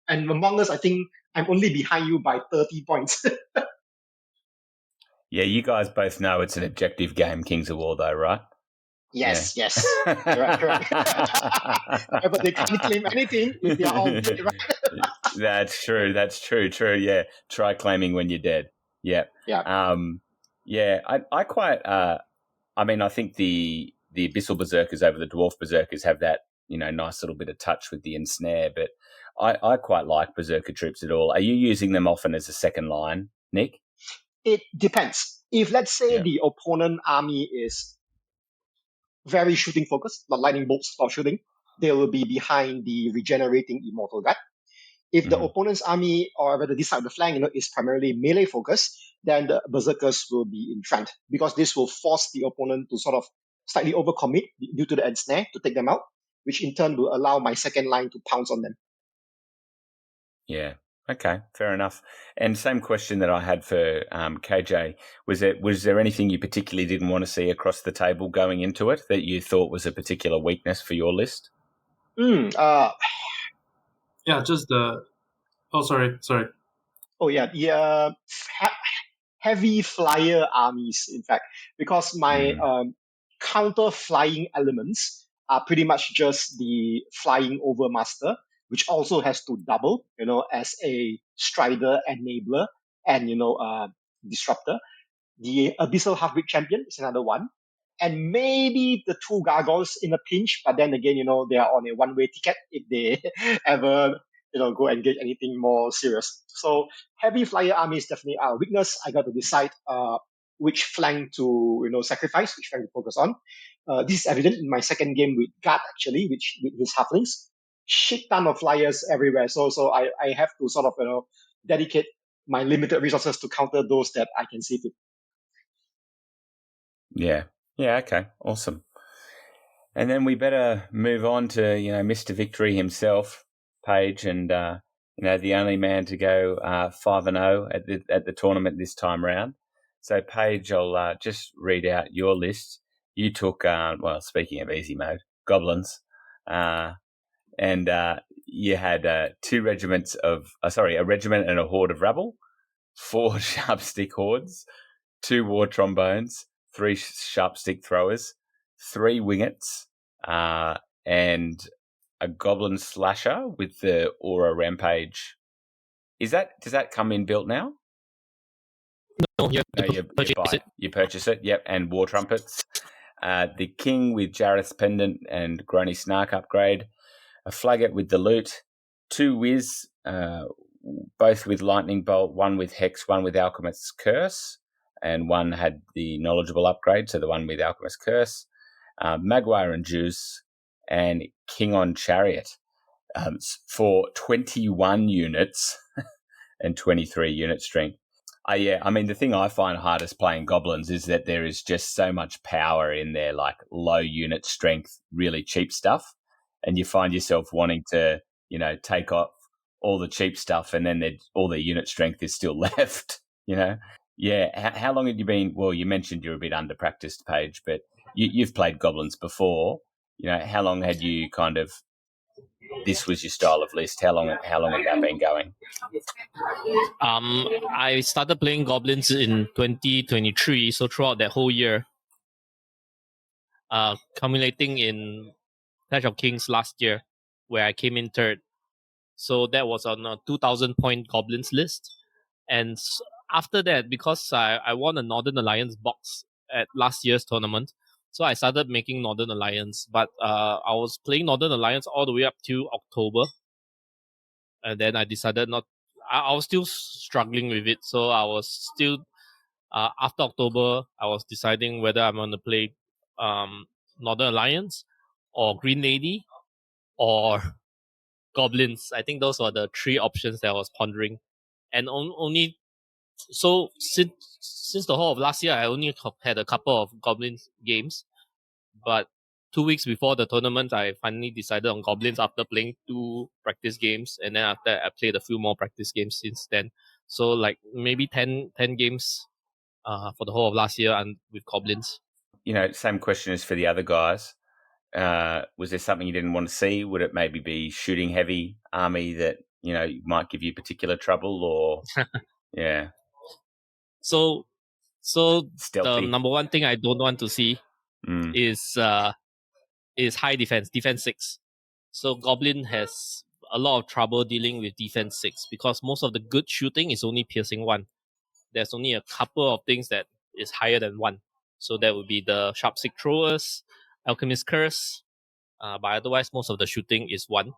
B: And among us, I think I'm only behind you by 30 points.
E: Yeah, you guys both know it's an objective game, Kings of War, though, right?
B: Yes. Correct. But they can't claim anything if they're all dead, right?
E: That's true. Yeah, try claiming when you're dead. Yeah. I quite. I think the Abyssal Berserkers over the Dwarf Berserkers have that nice little bit of touch with the ensnare, but I quite like Berserker troops at all. Are you using them often as a second line, Nick?
B: It depends. If let's say the opponent army is very shooting focused, not lightning bolts or shooting, they will be behind the regenerating Immortal Guard. If the opponent's army, or rather this side of the flank, is primarily melee focused, then the Berserkers will be in front, because this will force the opponent to sort of slightly overcommit due to the ensnare to take them out, which in turn will allow my second line to pounce on them.
E: Yeah. Okay, fair enough. And same question that I had for KJ. Was there anything you particularly didn't want to see across the table going into it that you thought was a particular weakness for your list?
D: Just the... Oh, sorry.
B: Oh, yeah. The heavy flyer armies, in fact, because my counter flying elements are pretty much just the flying overmaster, which also has to double, as a strider enabler and, disruptor. The Abyssal Half-Breed Champion is another one. And maybe the 2 Gargoyles in a pinch, but then again, they are on a one-way ticket if they ever, go engage anything more serious. So heavy flyer army is definitely our weakness. I got to decide which flank to, sacrifice, which flank to focus on. This is evident in my second game with Guard, actually, with his halflings. Shit ton of flyers everywhere. So I have to sort of, dedicate my limited resources to counter those that I can see fit.
E: Yeah. Yeah, okay. Awesome. And then we better move on to, Mr. Victory himself, Paige, and, the only man to go 5-0 at the tournament this time round. So, Paige, I'll just read out your list. You took, speaking of easy mode, goblins, and you had a regiment and a horde of rabble, 4 sharp stick hordes, 2 war trombones, 3 sharp stick throwers, 3 wingets, and a goblin slasher with the aura rampage. Does that come in built now?
C: No, you have
E: No,
C: to
E: you
C: purchase
E: buy
C: it.
E: it. You purchase it. Yep, and War Trumpets. The King with Jareth's Pendant and Grony Snark upgrade. A Flagget with the Loot. 2 Wiz, both with Lightning Bolt. 1 with Hex, 1 with Alchemist's Curse. And 1 had the Knowledgeable upgrade, so the 1 with Alchemist's Curse. Maguire and Juice. And King on Chariot for 21 units and 23 unit strength. Yeah, I mean, the thing I find hardest playing Goblins is that there is just so much power in their like low unit strength, really cheap stuff. And you find yourself wanting to, take off all the cheap stuff and then all their unit strength is still left, Yeah. How long had you been? Well, you mentioned you're a bit under practiced, Paige, but you've played Goblins before. How long had you this was your style of list? How long had that been going?
C: I started playing Goblins in 2023, so throughout that whole year, culminating in Clash of Kings last year, where I came in third. So that was on a 2,000 point Goblins list. And after that, because I won a Northern Alliance box at last year's tournament, so I started making Northern Alliance. But I was playing Northern Alliance all the way up to October. And then I decided not. I was still struggling with it. So I was still, after October, I was deciding whether I'm going to play Northern Alliance or Green Lady or Goblins. I think those were the 3 options that I was pondering. And only so since the whole of last year, I only had a couple of Goblins games. But 2 weeks before the tournament, I finally decided on Goblins after playing 2 practice games. And then after I played a few more practice games since then. So like maybe 10 games for the whole of last year and with Goblins.
E: Same question as for the other guys. Was there something you didn't want to see? Would it maybe be shooting heavy army that, might give you particular trouble or, yeah.
C: So
E: Stealthy.
C: the number one thing I don't want to see is high defense 6. So Goblin has a lot of trouble dealing with defense 6 because most of the good shooting is only piercing 1. There's only a couple of things that is higher than 1. So that would be the Sharp Stick Throwers, Alchemist Curse. But otherwise, most of the shooting is 1.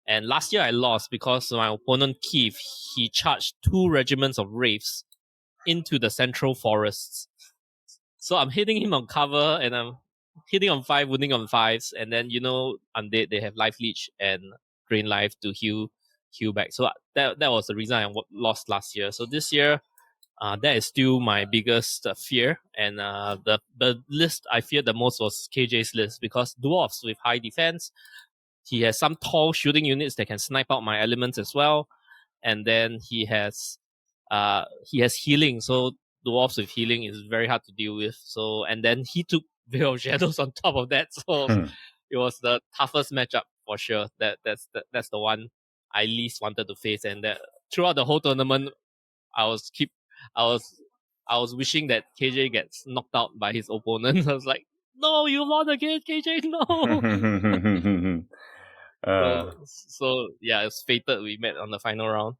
C: And last year I lost because my opponent Keith, he charged 2 regiments of Wraiths into the central forests. So I'm hitting him on cover and I'm hitting on 5, wounding on 5s. And then, Undead, they have Life Leech and Drain Life to heal back. So that was the reason I lost last year. So this year, that is still my biggest fear. And the list I feared the most was KJ's list because Dwarves with high defense, he has some tall shooting units that can snipe out my elements as well. And then he has healing. So Dwarves with healing is very hard to deal with. So, and then he took Veil of Shadows on top of that. So it was the toughest matchup for sure. That's the one I least wanted to face. And that throughout the whole tournament, I was wishing that KJ gets knocked out by his opponent. I was like, no, you won again, KJ, no. So yeah, it's fated we met on the final round.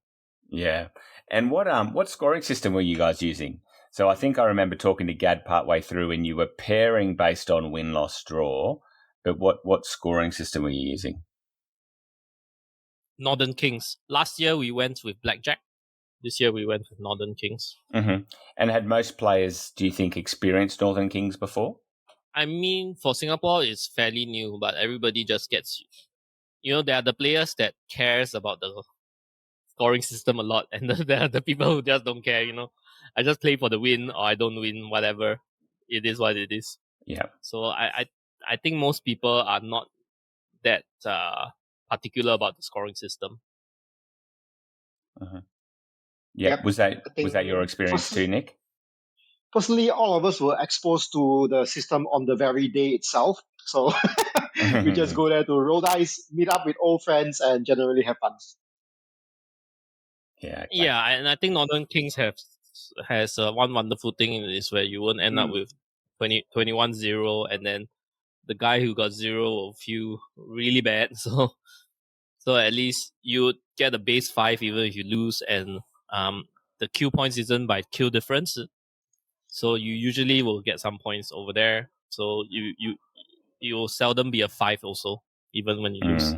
E: Yeah. And what scoring system were you guys using? So I think I remember talking to Gad partway through and you were pairing based on win-loss draw, but what scoring system were you using?
C: Northern Kings. Last year we went with Blackjack. This year we went with Northern Kings.
E: Mm-hmm. And had most players, do you think, experienced Northern Kings before?
C: I mean, for Singapore, it's fairly new, but everybody just gets... there are the players that cares about the scoring system a lot, and there are the people who just don't care, I just play for the win, or I don't win, whatever. It is what it is.
E: Yeah.
C: So I think most people are not that particular about the scoring system.
E: Uh-huh. Yeah.
B: Yep.
E: Was that your experience too, Nick?
B: Personally, all of us were exposed to the system on the very day itself. So we just go there to roll dice, meet up with old friends, and generally have fun.
E: Yeah. Okay.
C: Yeah, and I think Northern Kings has one wonderful thing is where you won't end up with 21-0, and then the guy who got 0 will feel really bad. So at least you get a base 5 even if you lose, and the kill points isn't by kill difference, so you usually will get some points over there. So you will seldom be a 5 also, even when you lose.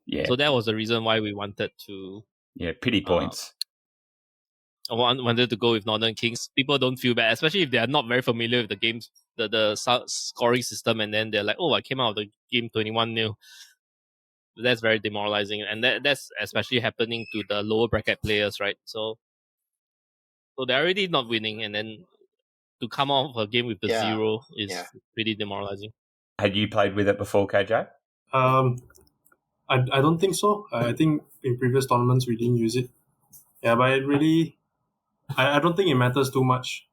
E: Yeah.
C: So that was the reason why we wanted to.
E: Yeah, pity points.
C: I wanted to go with Northern Kings. People don't feel bad, especially if they are not very familiar with the games, the scoring system, and then they're like, "Oh, I came out of the game 21-0." That's very demoralizing, and that's especially happening to the lower bracket players, right? So they're already not winning, and then to come off a game with the 0 is pretty demoralizing.
E: Had you played with it before, KJ?
D: I don't think so. I think in previous tournaments we didn't use it. Yeah, but it really, I don't think it matters too much.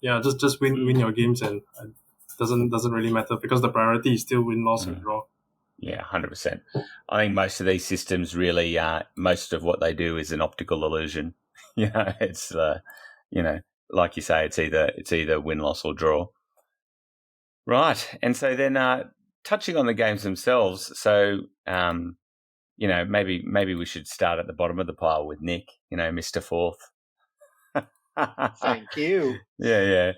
D: Just win your games, and doesn't really matter because the priority is still win, loss, and draw.
E: Yeah, 100%. I think most of these systems really, most of what they do is an optical illusion. It's like you say, it's either win, loss, or draw. Right, and so then touching on the games themselves, so maybe we should start at the bottom of the pile with Nick, Mr. Fourth.
B: Thank you.
E: Yeah.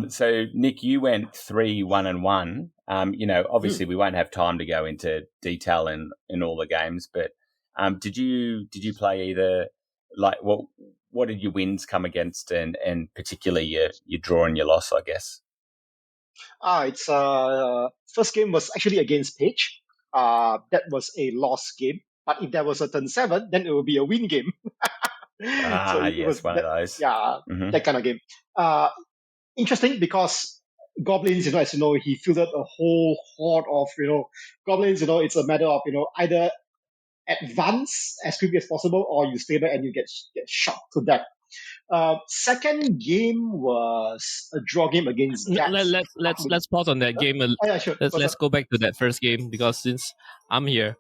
E: So Nick, you went 3-1-1. Obviously we won't have time to go into detail in all the games, but did you play either, like, what did your wins come against, and particularly your draw and your loss, I guess?
B: It's first game was actually against Page. That was a loss game. But if there was a turn 7, then it would be a win game.
E: It was one of those.
B: Yeah, that kind of game. Interesting because goblins, as you know, he fielded a whole horde of, goblins. It's a matter of, either advance as quickly as possible or you stay back and you get shot to death. Second game was a draw game against Gats.
C: Let's pause on that game.
B: Yeah, sure.
C: Let's go back to that first game, because since I'm here,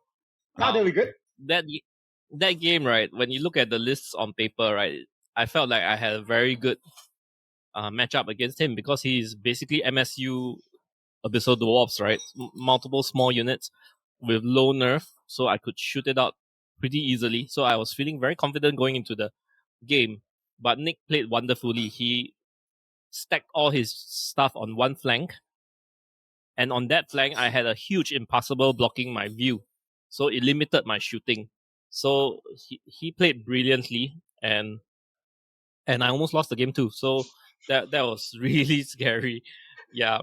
B: there we go.
C: That game, right? When you look at the lists on paper, right, I felt like I had a very good matchup against him, because he's basically MSU Abyssal Dwarves, right? Multiple small units with low nerf, so I could shoot it out pretty easily. So I was feeling very confident going into the game. But Nick played wonderfully. He stacked all his stuff on one flank, and on that flank I had a huge impassable blocking my view, so it limited my shooting. So he played brilliantly, and I almost lost the game too. So that was really scary. Yeah.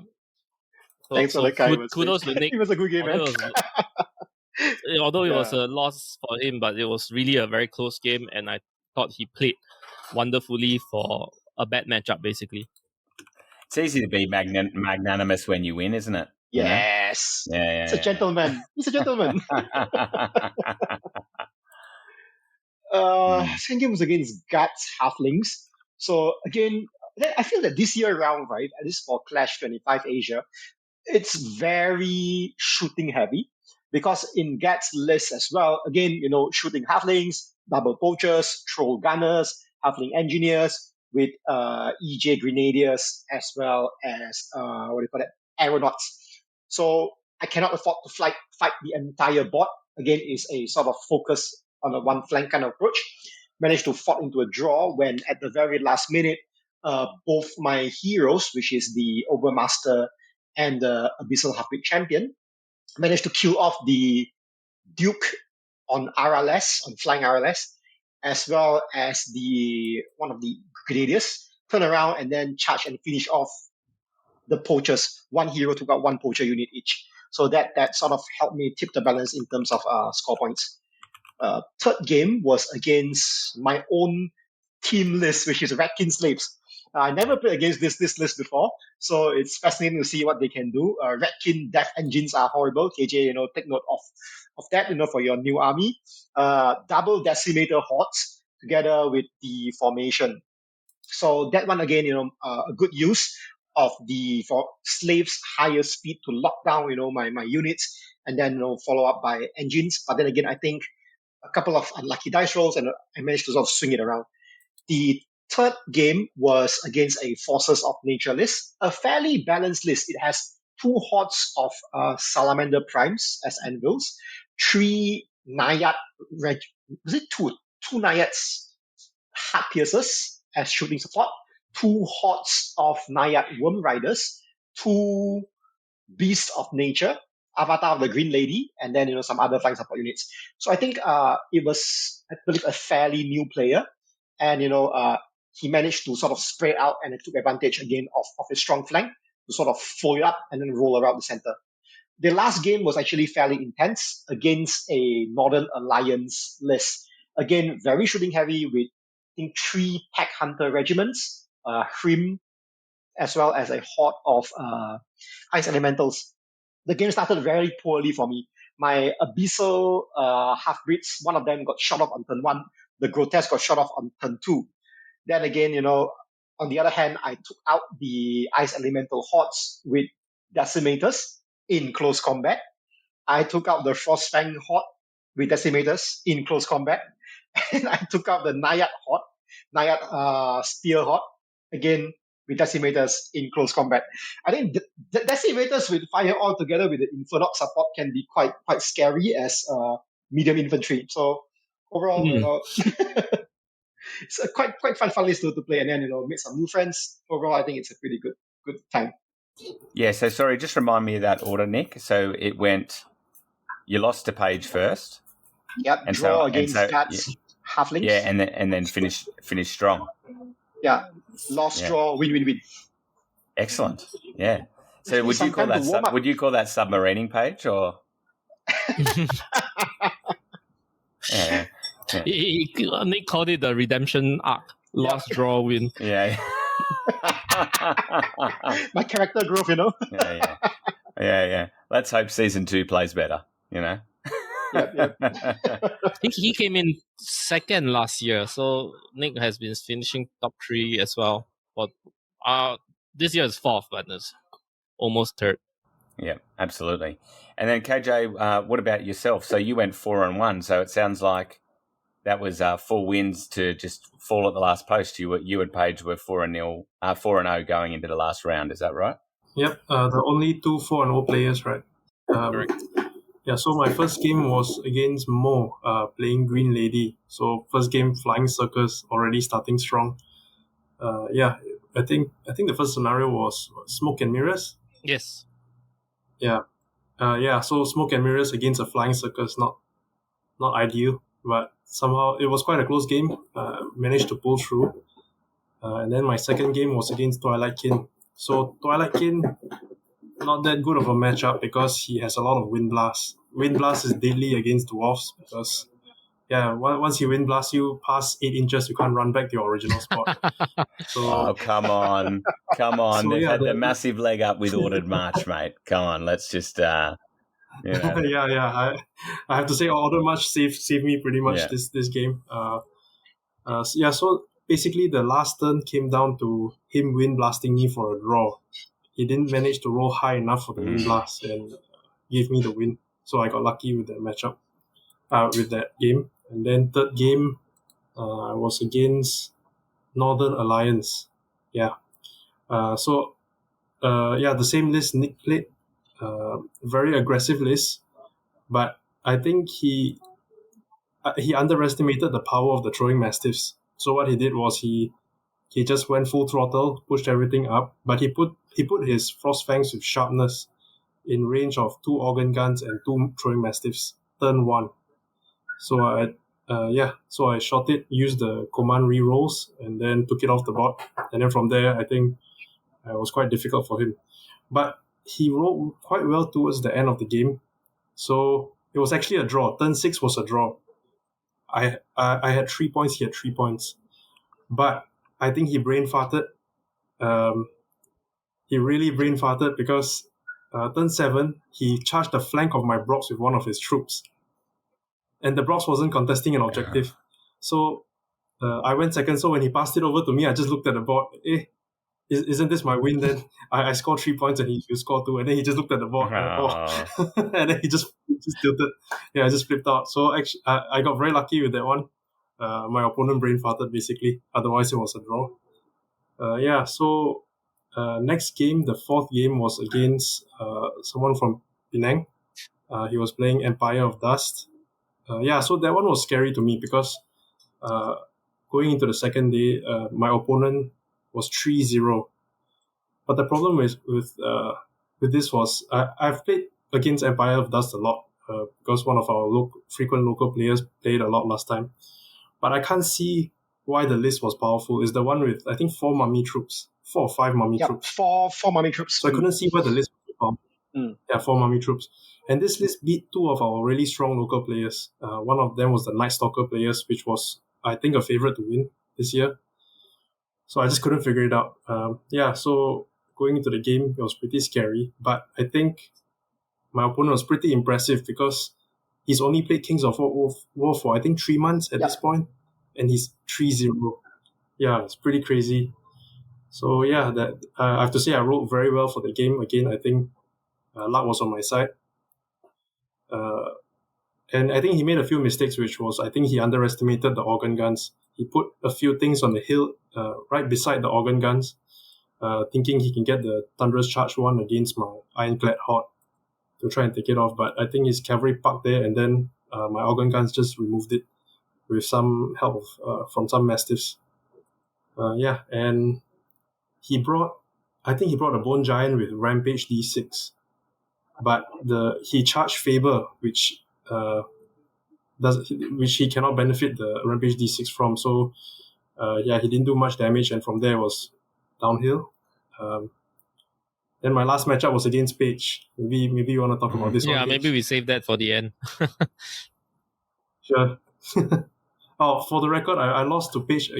B: Thanks for the kind
C: kudos to Nick.
B: It was a good game, man.
C: Although it was a loss for him, but it was really a very close game, and I thought he played wonderfully for a bad matchup, basically.
E: It's easy to be magnanimous when you win, isn't it?
B: Yes.
E: Yeah.
B: He's a gentleman. Second game was against Guts Halflings. So again, I feel that this year around, right, at least for Clash 25 Asia, it's very shooting heavy, because in Guts list as well, again, shooting halflings, double poachers, troll gunners, halfling engineers with EJ grenadiers, as well as aeronauts. So I cannot afford to fight the entire board. Again, it's a sort of focus on a one flank kind of approach. Managed to fall into a draw when at the very last minute, both my heroes, which is the Overmaster and the Abyssal Halfwit Champion, managed to kill off the Duke on RLS, on flying RLS, as well as one of the Grenadiers, turn around and then charge and finish off the poachers. One hero took out one poacher unit each. So that sort of helped me tip the balance in terms of score points. Third game was against my own team list, which is Ratkin Slaves. I never played against this list before, so it's fascinating to see what they can do. Ratkin death engines are horrible. KJ, take note of that, for your new army. Double decimator hordes together with the formation. So that one again, a good use of for slaves higher speed to lock down, my units, and then follow up by engines. But then again, I think a couple of unlucky dice rolls, and I managed to sort of swing it around. The third game was against a Forces of Nature list, a fairly balanced list. It has 2 hordes of Salamander Primes as anvils, 3 Naiad, was it 2 Naiads Heart Piercers as shooting support, 2 hordes of Naiad Worm Riders, 2 Beasts of Nature, Avatar of the Green Lady, and then some other flying support units. So I think it was, I believe, a fairly new player, and he managed to sort of spread out and took advantage again of his strong flank to sort of fold it up and then roll around the center. The last game was actually fairly intense against a Northern Alliance list. Again, very shooting heavy with, I think, 3 Pack Hunter regiments, Hrim, as well as a horde of Ice Elementals. The game started very poorly for me. My Abyssal half-breeds, one of them got shot off on turn 1. The Grotesque got shot off on turn 2. Then again, on the other hand, I took out the Ice Elemental hordes with Decimators in close combat. I took out the Frostfang horde with Decimators in close combat. And I took out the Naiad horde, Naiad Spear horde, again with Decimators in close combat. I think the Decimators with Fire all together with the Infernox support can be quite scary as medium infantry. So overall, it's a quite fun list to play, and then make some new friends. Overall, I think it's a pretty good time.
E: Yeah. So sorry, just remind me of that order, Nick. So it went. You lost to Page first.
B: Yep.
E: And
B: draw against Guards, Halflings.
E: Yeah, and then finish strong.
B: Yeah. Lost, draw, win.
E: Excellent. Yeah. So would you call that submarining, Page, or? Yeah.
C: Nick called it the redemption arc. Lost, draw, win.
E: Yeah.
B: My character growth,
E: Yeah. Let's hope season 2 plays better,
B: Yep.
C: I think he came in second last year, so Nick has been finishing top 3 as well. But this year is 4th, but it's almost 3rd.
E: Yeah, absolutely. And then KJ, what about yourself? So you went 4-1. So it sounds like that was 4 wins to just fall at the last post. You and Page were 4-0 going into the last round. Is that right?
D: Yep. The only 2 4-0 players, right?
C: Correct.
D: Yeah. So my first game was against Mo, playing Green Lady. So first game, Flying Circus, already starting strong. Yeah. I think the first scenario was Smoke and Mirrors.
C: Yes.
D: Yeah. So Smoke and Mirrors against a Flying Circus, not ideal, but somehow it was quite a close game. Managed to pull through. And then my second game was against Twilight Kin. So Twilight Kin, not that good of a matchup because he has a lot of Wind Blast. Wind Blast is deadly against dwarves because, once he Wind Blasts you past 8 inches, you can't run back to your original spot.
E: Oh, come on.
D: So,
E: They've had the massive leg up with Ordered March, mate. Come on, let's just,
D: I have to say Ordered March saved me pretty much this game. So basically the last turn came down to him Wind Blasting me for a draw. He didn't manage to roll high enough for the Wind Blast and gave me the win. So I got lucky with that matchup, with that game. And then third game, I was against Northern Alliance. Yeah. The same list Nick played. Very aggressive list, but I think he underestimated the power of the Throwing Mastiffs. So what he did was he just went full throttle, pushed everything up, but he put his Frostfangs with Sharpness in range of 2 Organ Guns and 2 Throwing Mastiffs, turn 1. So I shot it, used the command rerolls, and then took it off the board. And then from there, I think it was quite difficult for him. But he rolled quite well towards the end of the game. So it was actually a draw. Turn 6 was a draw. I had 3 points, he had 3 points. But I think he brain farted. He really brain farted because turn 7, he charged the flank of my Brox with one of his troops. And the Brox wasn't contesting an objective. So I went second. So when he passed it over to me, I just looked at the board. Isn't this my win then? I scored 3 points and you scored 2. And then he just looked at the board. And then he just tilted. Yeah, I just flipped out. So actually, I got very lucky with that one. My opponent brain farted basically. Otherwise, it was a draw. Next game, the 4th game, was against someone from Penang. He was playing Empire of Dust. So that one was scary to me because going into the second day, my opponent was 3-0. But the problem with this was I've played against Empire of Dust a lot because one of our frequent local players played a lot last time. But I can't see why the list was powerful. It's the one with, I think, 4 mummy troops. 4 or 5 mummy troops.
B: Four mummy troops.
D: So I couldn't see why the list was powerful. Yeah, 4 mummy troops. And this list beat 2 of our really strong local players. One of them was the Night Stalker players, which was, I think, a favorite to win this year. So I just couldn't figure it out. So going into the game, it was pretty scary. But I think my opponent was pretty impressive because he's only played Kings of War for, I think, 3 months at this point. And he's 3-0. Yeah, it's pretty crazy. So yeah, that I have to say I rolled very well for the game. Again, I think luck was on my side. And I think he made a few mistakes, which was, I think he underestimated the organ guns. He put a few things on the hill right beside the organ guns, thinking he can get the Thunderous Charge one against my Ironclad Horde to try and take it off. But I think his cavalry parked there, and then my organ guns just removed it with some help from some Mastiffs. And he brought a Bone Giant with Rampage D6. But he charged Faber, which he cannot benefit the Rampage D6 from. So he didn't do much damage, and from there it was downhill. Then my last matchup was against Paige. Maybe you want to talk about this one.
C: Yeah, maybe we save that for the end.
D: Sure. For the record, I lost to Paige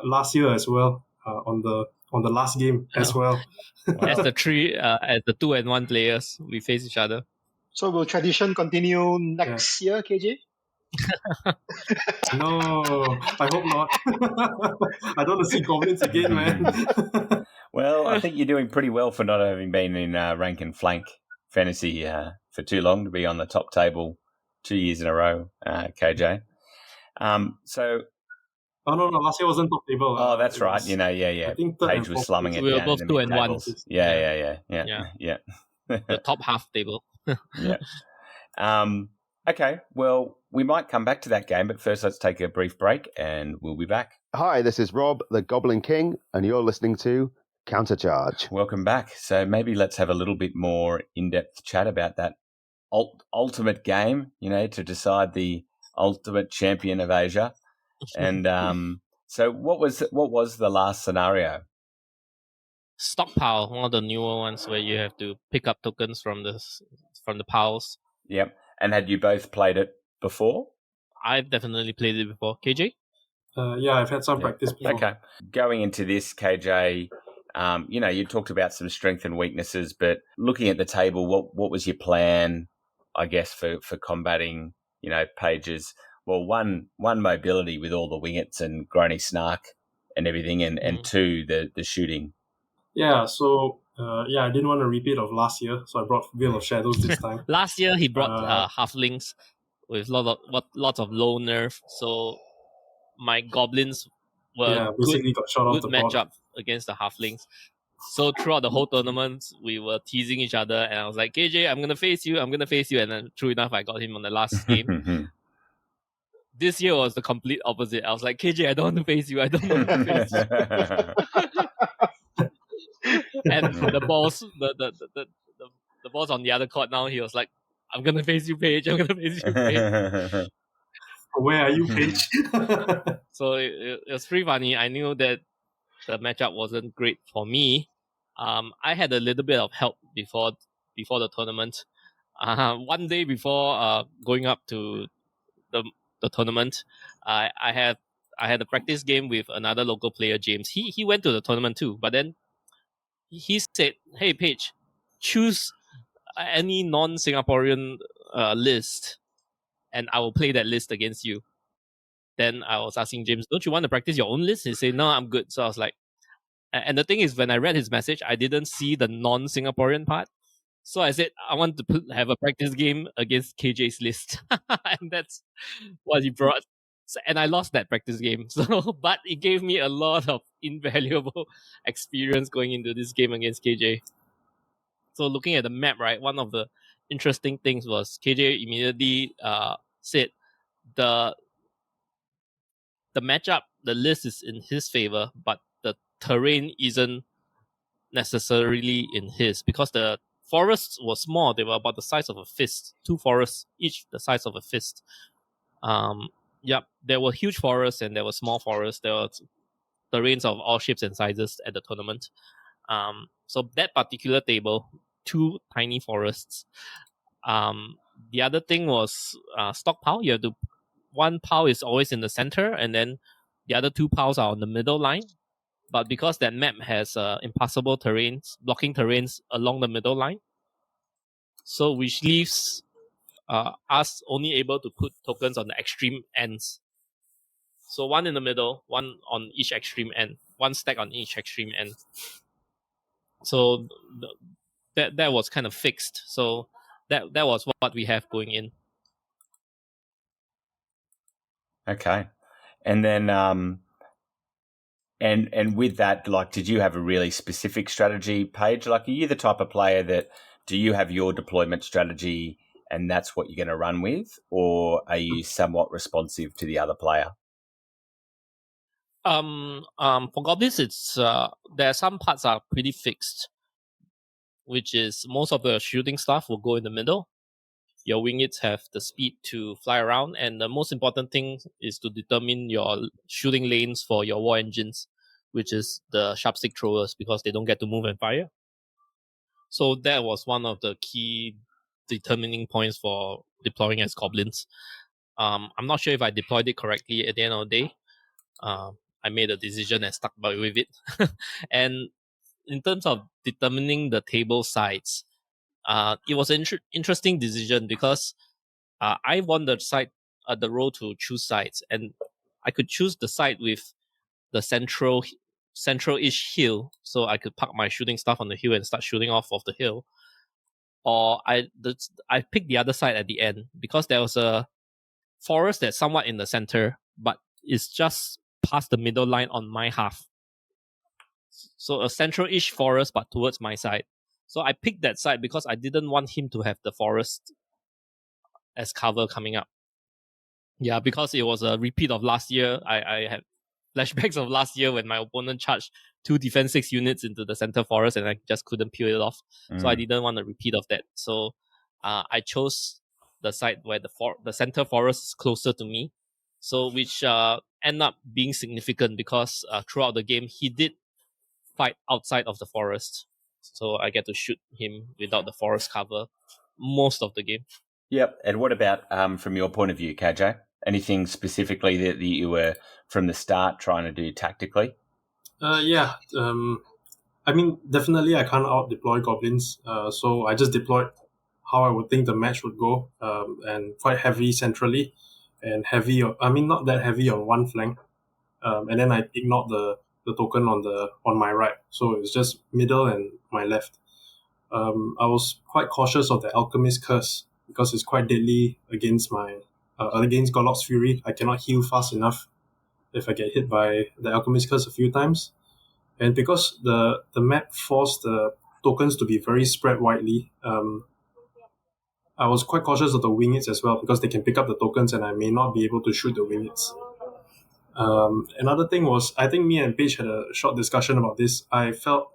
D: last year as well on the last game as well.
C: As the 2-1 players, we face each other.
B: So will tradition continue next year, KJ?
D: No, I hope not. I don't want to see goblins again, man.
E: Well, I think you're doing pretty well for not having been in rank and flank fantasy for too long to be on the top table 2 years in a row, KJ.
D: Oh, no, last year wasn't top table.
E: Oh, that's right. I think Paige was slumming it.
C: We were both 2-1.
E: Yeah.
C: The top half table.
E: Yeah. Okay, well, we might come back to that game, but first let's take a brief break and we'll be back.
G: Hi, this is Rob, the Goblin King, and you're listening to Countercharge.
E: Welcome back. So maybe let's have a little bit more in-depth chat about that ultimate game, to decide the ultimate champion of Asia. And so what was the last scenario?
C: Stockpile, one of the newer ones where you have to pick up tokens from the piles.
E: Yep. And had you both played it before?
C: I've definitely played it before. KJ?
D: I've had some practice before.
E: Okay. Going into this, KJ, you talked about some strengths and weaknesses, but looking at the table, what was your plan, I guess, for combating, Paige's, well, one mobility with all the wingets and Granny Snark and everything, and two, the shooting.
D: Yeah, so I didn't want a repeat of last year, so I brought Veil of Shadows this time.
C: Last year he brought halflings with lots of low nerf, so my goblins were
D: basically got shot off
C: good
D: the
C: matchup
D: board
C: against the halflings. So throughout the whole tournament, we were teasing each other, and I was like, KJ, I'm gonna face you, and then true enough, I got him on the last game. This year was the complete opposite. I was like, KJ, I don't want to face you. And the balls, the balls on the other court now, he was like, I'm gonna face you, Paige. I'm gonna face you, Paige.
D: Where are you, Paige?
C: So it was pretty funny. I knew that the matchup wasn't great for me. I had a little bit of help before the tournament. One day before going up to the tournament, I had a practice game with another local player, James. He went to the tournament too, but then he said, "Hey, Paige, choose any non-Singaporean list, and I will play that list against you." Then I was asking James, "Don't you want to practice your own list?" He said, "No, I'm good." So I was like, and the thing is, when I read his message, I didn't see the non-Singaporean part. So I said, I want to have a practice game against KJ's list. And that's what he brought. And I lost that practice game. But it gave me a lot of invaluable experience going into this game against KJ. So looking at the map, right, one of the interesting things was KJ immediately said the matchup the list is in his favor, but the terrain isn't necessarily in his, because the forests were small. They were about the size of a fist. 2 forests, each the size of a fist. There were huge forests and there were small forests. There were terrains of all shapes and sizes at the tournament. So that particular table, 2 tiny forests. The other thing was stockpile. You have to, 1 pile is always in the center, and then the other 2 piles are on the middle line. But because that map has impassable terrains, blocking terrains along the middle line, so which leaves us only able to put tokens on the extreme ends. So 1 in the middle, 1 on each extreme end, 1 stack on each extreme end. So that was kind of fixed. So that was what we have going in.
E: Okay. And then and with that, like, did you have a really specific strategy, Paige? Like, are you the type of player that, do you have your deployment strategy and that's what you're going to run with, or are you somewhat responsive to the other player?
C: For goblins, it's there are some parts are pretty fixed, which is most of the shooting stuff will go in the middle. Your wingits have the speed to fly around, and the most important thing is to determine your shooting lanes for your war engines, which is the sharpstick throwers, because they don't get to move and fire. So that was one of the key determining points for deploying as goblins. I'm not sure if I deployed it correctly at the end of the day. I made a decision and stuck with it. And in terms of determining the table sides, it was an interesting decision, because I won the role to choose sides, and I could choose the side with the central-ish hill, so I could park my shooting stuff on the hill and start shooting off of the hill. Or I picked the other side at the end, because there was a forest that's somewhat in the center, but it's just past the middle line on my half. So a central-ish forest, but towards my side. So I picked that side because I didn't want him to have the forest as cover coming up. Yeah, because it was a repeat of last year. I had flashbacks of last year when my opponent charged 2 defense 6 units into the center forest and I just couldn't peel it off. So I didn't want a repeat of that. So I chose the side where the center forest is closer to me. So which ended up being significant, because throughout the game he did fight outside of the forest. So I get to shoot him without the forest cover most of the game.
E: Yep. And what about from your point of view, KJ? Anything specifically that you were from the start trying to do tactically?
D: I mean, definitely I can't out-deploy goblins. So I just deployed how I would think the match would go, and quite heavy centrally and not that heavy on one flank. And then I ignored the token on my right. So it's just middle and my left. I was quite cautious of the Alchemist Curse, because it's quite deadly against against Golok's Fury. I cannot heal fast enough if I get hit by the Alchemist Curse a few times. And because the map forced the tokens to be very spread widely, I was quite cautious of the wingits as well, because they can pick up the tokens and I may not be able to shoot the wingits. Another thing was, I think me and Paige had a short discussion about this. I felt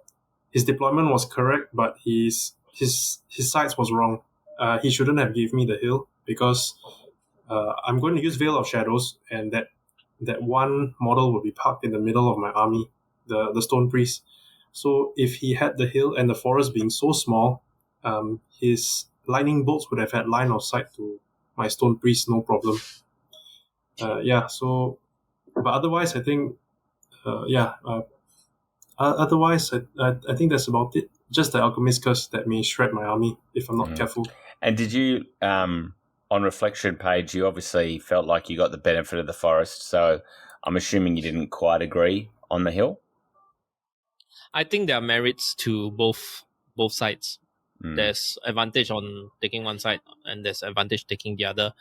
D: his deployment was correct, but his sides was wrong. He shouldn't have given me the hill, because I'm going to use Veil of Shadows, and that one model will be parked in the middle of my army, the Stone Priest. So if he had the hill and the forest being so small, his lightning bolts would have had line of sight to my Stone Priest, no problem. But otherwise, I think, otherwise, I think that's about it. Just the Alchemist Curse that may shred my army if I'm not careful.
E: And did you, on reflection, Paige, you obviously felt like you got the benefit of the forest, so I'm assuming you didn't quite agree on the hill?
C: I think there are merits to both sides. There's advantage on taking one side, and there's advantage taking the other.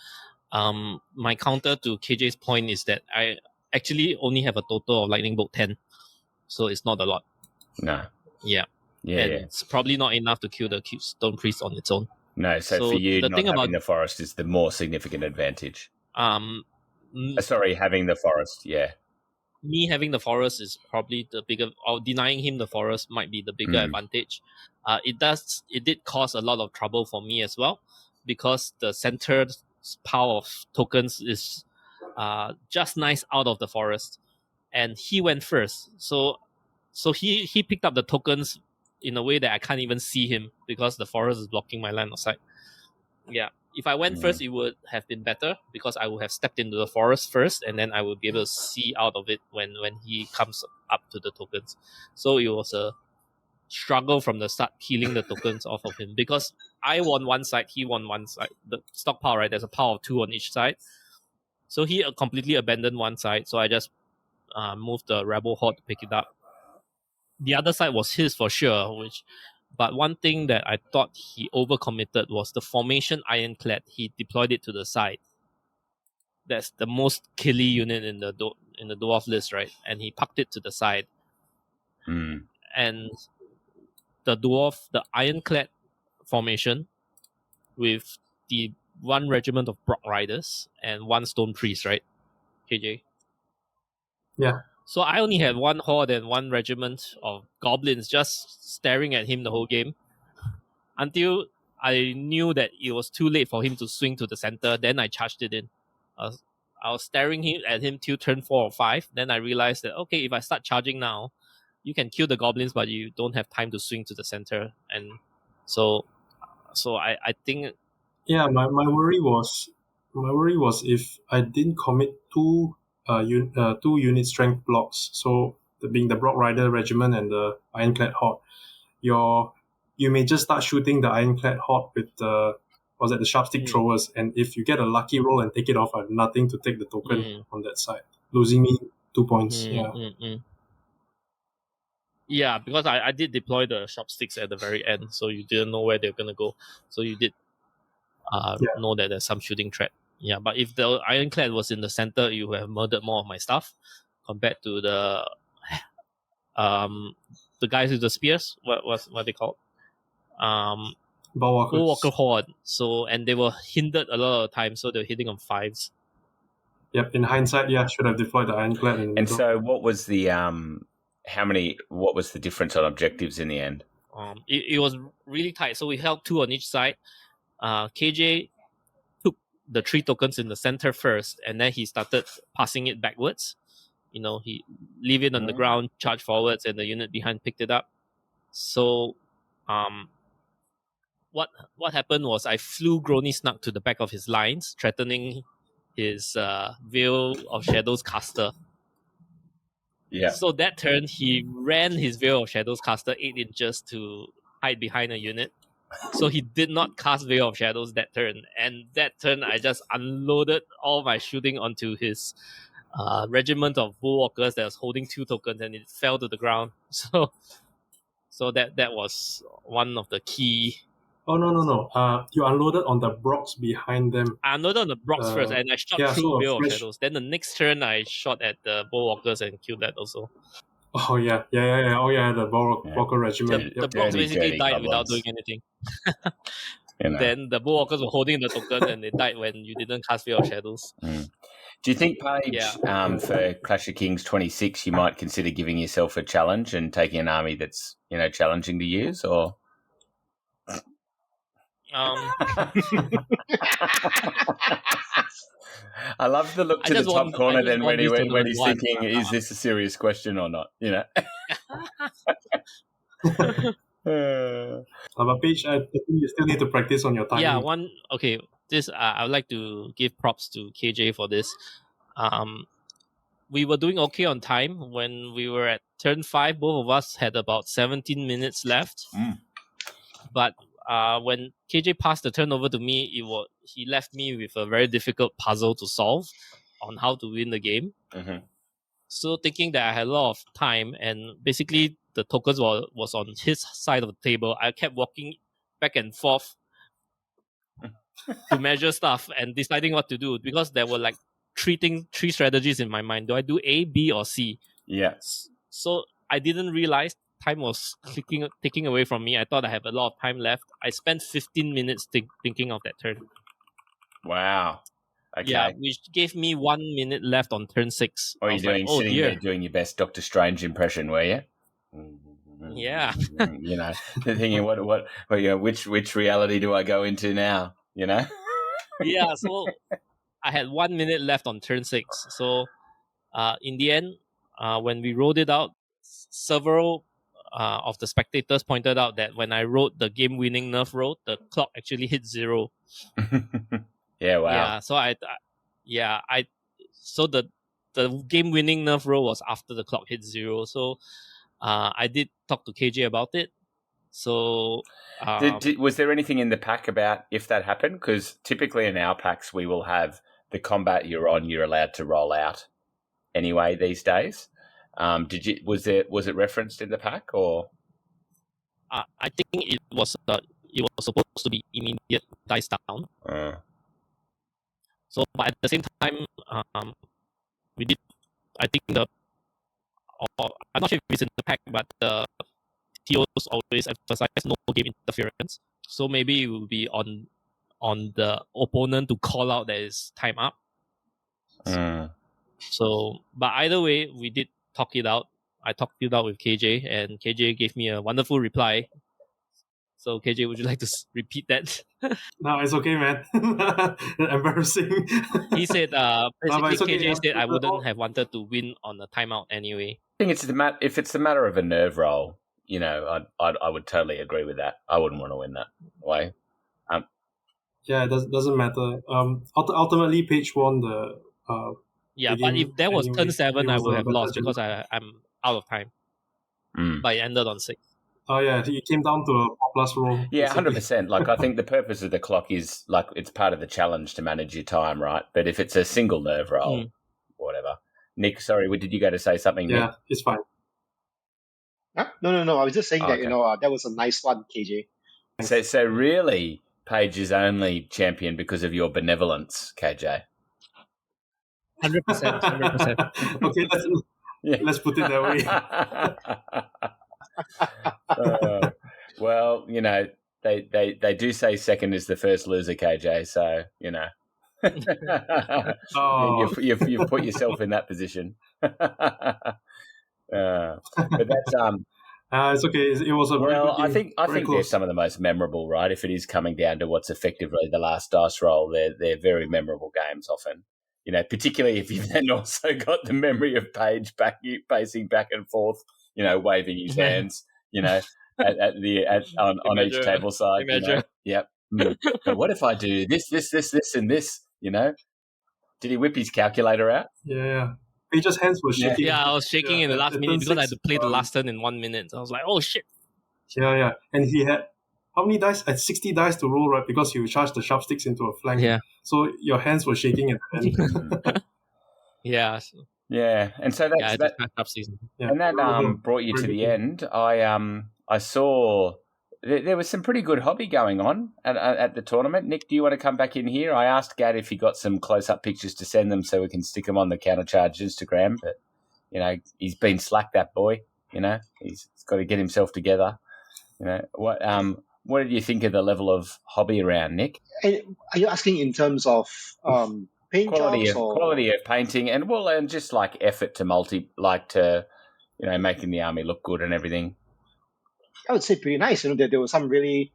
C: My counter to KJ's point is that I actually only have a total of Lightning Bolt 10, so it's not a lot.
E: No.
C: Yeah. It's probably not enough to kill the Stone Priest on its own.
E: No, so for you, not having the forest is the more significant advantage. Having the forest, yeah.
C: me having the forest is probably the bigger, or denying him the forest might be the bigger advantage. It did cause a lot of trouble for me as well, because the center pile of tokens is just nice out of the forest, and he went first. So he picked up the tokens in a way that I can't even see him because the forest is blocking my line of sight. Yeah. If I went first, it would have been better because I would have stepped into the forest first, and then I would be able to see out of it when he comes up to the tokens. So it was a struggle from the start, killing the tokens off of him, because I won one side, he won one side. The stockpile, right? There's a pile of 2 on each side. So he completely abandoned one side. So I just moved the rebel horde to pick it up. The other side was his for sure, but one thing that I thought he overcommitted was the formation Ironclad. He deployed it to the side. That's the most killy unit in the dwarf list, right? And he parked it to the side. And the Ironclad formation with the 1 regiment of Brock Riders and 1 Stone Priest, right? KJ?
D: Yeah.
C: So I only had 1 horde and 1 regiment of goblins just staring at him the whole game, until I knew that it was too late for him to swing to the center. Then I charged it in. I was staring at him till turn 4 or 5. Then I realized that, okay, if I start charging now, you can kill the goblins, but you don't have time to swing to the center. And so I think...
D: Yeah, my worry was if I didn't commit 2 unit strength blocks, so being the Brock Rider Regiment and the Ironclad Horde, you may just start shooting the Ironclad Horde with the Sharpstick Throwers, and if you get a lucky roll and take it off, I have nothing to take the token on that side, losing me 2 points.
C: Yeah, because I did deploy the Sharpsticks at the very end, so you didn't know where they're going to go. So you did know that there's some shooting threat. Yeah, but if the Ironclad was in the center, you would have murdered more of my stuff compared to the guys with the spears. What they called? Bullwalker Horde. So, and they were hindered a lot of the time, so they were hitting on 5s.
D: Yep. In hindsight, should have deployed the Ironclad.
E: And so, what was the what was the difference on objectives in the end?
C: It was really tight. So we held 2 on each side. KJ took the 3 tokens in the center first, and then he started passing it backwards. He leave it on the ground, charge forwards, and the unit behind picked it up. So, what happened was I flew Grony Snug to the back of his lines, threatening his Veil of Shadows caster.
E: Yeah.
C: So that turn, he ran his Veil of Shadows caster 8 inches to hide behind a unit. So he did not cast Veil of Shadows that turn. And that turn, I just unloaded all my shooting onto his regiment of Bullwalkers that was holding 2 tokens, and it fell to the ground. So that was one of the key...
D: Oh, no. You unloaded on the Brocks behind them.
C: I unloaded on the Brocks first, and I shot through Veil of Shadows. Then the next turn, I shot at the Bullwalkers and killed that also.
D: Oh, yeah. Oh, yeah, the Bullwalker Regiment.
C: The Brocks basically died without doing anything. Then the Bullwalkers were holding the token, and they died when you didn't cast Veil of Shadows.
E: Do you think, Paige, for Clash of Kings 26, you might consider giving yourself a challenge and taking an army that's, challenging to use, or... I love the look to the top corner then when he's thinking, is this a serious question or not?
D: But Paige, I think you still need to practice on your timing.
C: Yeah, this I would like to give props to KJ for this. We were doing okay on time. When we were at turn 5, both of us had about 17 minutes left. But when KJ passed the turn over to me, he left me with a very difficult puzzle to solve on how to win the game. So thinking that I had a lot of time, and basically the tokens was on his side of the table, I kept walking back and forth to measure stuff and deciding what to do, because there were like 3 strategies in my mind. Do I do A, B, or C?
E: Yes.
C: So I didn't realize time was ticking away from me. I thought I had a lot of time left. I spent 15 minutes thinking of that turn.
E: Wow. Okay.
C: Yeah, which gave me 1 minute left on turn 6.
E: Or
C: I
E: you
C: was like,
E: doing
C: oh
E: sitting
C: dear.
E: there doing your best Doctor Strange impression, were you?
C: Yeah.
E: You know, thinking which reality do I go into now? You know.
C: Yeah, so I had 1 minute left on turn 6. So in the end, when we rolled it out, several of the spectators pointed out that when I wrote the game-winning nerf roll, the clock actually hit 0.
E: Yeah. Wow.
C: Yeah, so so the game-winning nerf roll was after the clock hit 0. So I did talk to KJ about it. So
E: was there anything in the pack about if that happened? Because typically in our packs we will have the combat you're allowed to roll out anyway these days. Was it referenced in the pack or?
C: I think it was supposed to be immediate dice down. So, but at the same time, we did. I think I'm not sure if it's in the pack, but the TOs always emphasize no game interference. So maybe it will be on the opponent to call out that it's time up. So, but either way, we did talk it out. I talked it out with KJ, and KJ gave me a wonderful reply. So, KJ, would you like to repeat that?
D: No, it's okay, man. Embarrassing.
C: He said, basically,
D: it's okay.
C: KJ said I wouldn't have wanted to win on a timeout anyway.
E: I think if it's the matter of a nerve roll, you know, I would totally agree with that. I wouldn't want to win that way.
D: Yeah, it doesn't matter. Ultimately, Paige won the.
C: But if that was
D: anyway,
C: turn 7, I would have lost
D: better
C: because I'm out of time. But it ended on 6.
D: Oh yeah, it came down to a 4+ roll.
E: Yeah, 100%. Like I think the purpose of the clock is like it's part of the challenge to manage your time, right? But if it's a single nerve roll, whatever. Nick, sorry, did you go to say something?
D: Yeah,
E: Nick?
D: it's fine.
B: Huh? No. I was just saying that
E: Okay.
B: that was a nice one, KJ.
E: So really, Paige is only champion because of your benevolence, KJ.
C: 100%.
D: Okay, let's put it that
E: way. Well, you know, they do say second is the first loser, KJ. So you know, you've put yourself in that position. But that's
D: it's okay. It was a very good game.
E: I think they're some of the most memorable, right? If it is coming down to what's effectively the last dice roll, they're very memorable games often. You know, particularly if you've then also got the memory of Paige pacing back and forth, you know, waving his hands, you know, on each table side. You know? Yep. But what if I do this, and this? You know, did he whip his calculator out?
D: Yeah. Paige's hands were shaking.
C: Yeah, I was shaking in the last minute because I had to play the last turn in 1 minute. So I was like, oh shit.
D: Yeah. And he had how many dice? At 60 dice to roll, right? Because you charged the sharp sticks into a flank.
C: Yeah.
D: So your hands were shaking at the end.
C: Yeah.
E: Yeah, and so that's that.
C: Up season.
E: Yeah. And that brought you to the end. I saw there was some pretty good hobby going on at the tournament. Nick, do you want to come back in here? I asked Gad if he got some close-up pictures to send them so we can stick them on the Countercharge Instagram. But, you know, he's been slack, that boy. You know, he's got to get himself together. You know, what did you think of the level of hobby around, Nick?
B: Are you asking in terms of paint
E: quality
B: jobs
E: of painting and just like effort to making the army look good and everything?
B: I would say pretty nice. You know, there were some really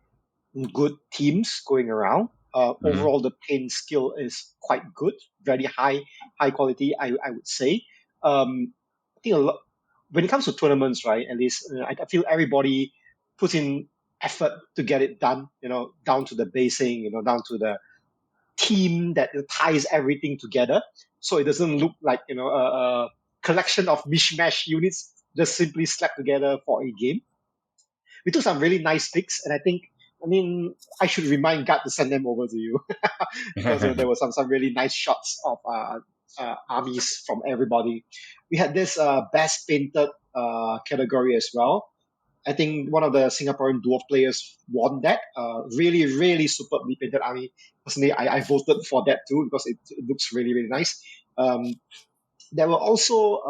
B: good teams going around. Overall, the paint skill is quite good, very high quality. I would say. I think when it comes to tournaments, right? At least I feel everybody puts in effort to get it done. You know, down to the basing. You know, down to the team that ties everything together, so it doesn't look like a collection of mishmash units just simply slapped together for a game. We took some really nice pics, and I should remind Gad to send them over to you because there were some really nice shots of armies from everybody. We had this best painted category as well. I think one of the Singaporean dwarf players won that. Really, really superbly painted army. Personally, I voted for that too because it looks really, really nice. There were also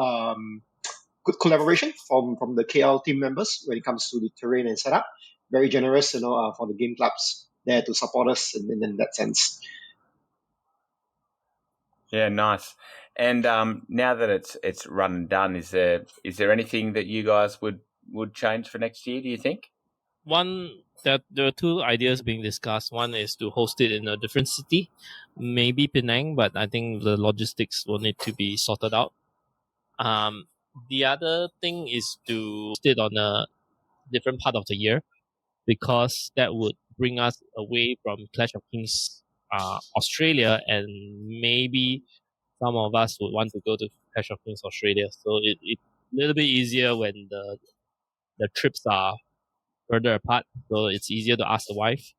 B: good collaboration from the KL team members when it comes to the terrain and setup. Very generous, for the game clubs there to support us in that sense.
E: Yeah, nice. And now that it's run and done, is there anything that you guys would change for next year, do you think?
C: There are two ideas being discussed. One is to host it in a different city, maybe Penang, but I think the logistics will need to be sorted out. The other thing is to host it on a different part of the year, because that would bring us away from Clash of Kings Australia, and maybe some of us would want to go to Clash of Kings Australia. So it's a little bit easier when the trips are further apart, so it's easier to ask the wife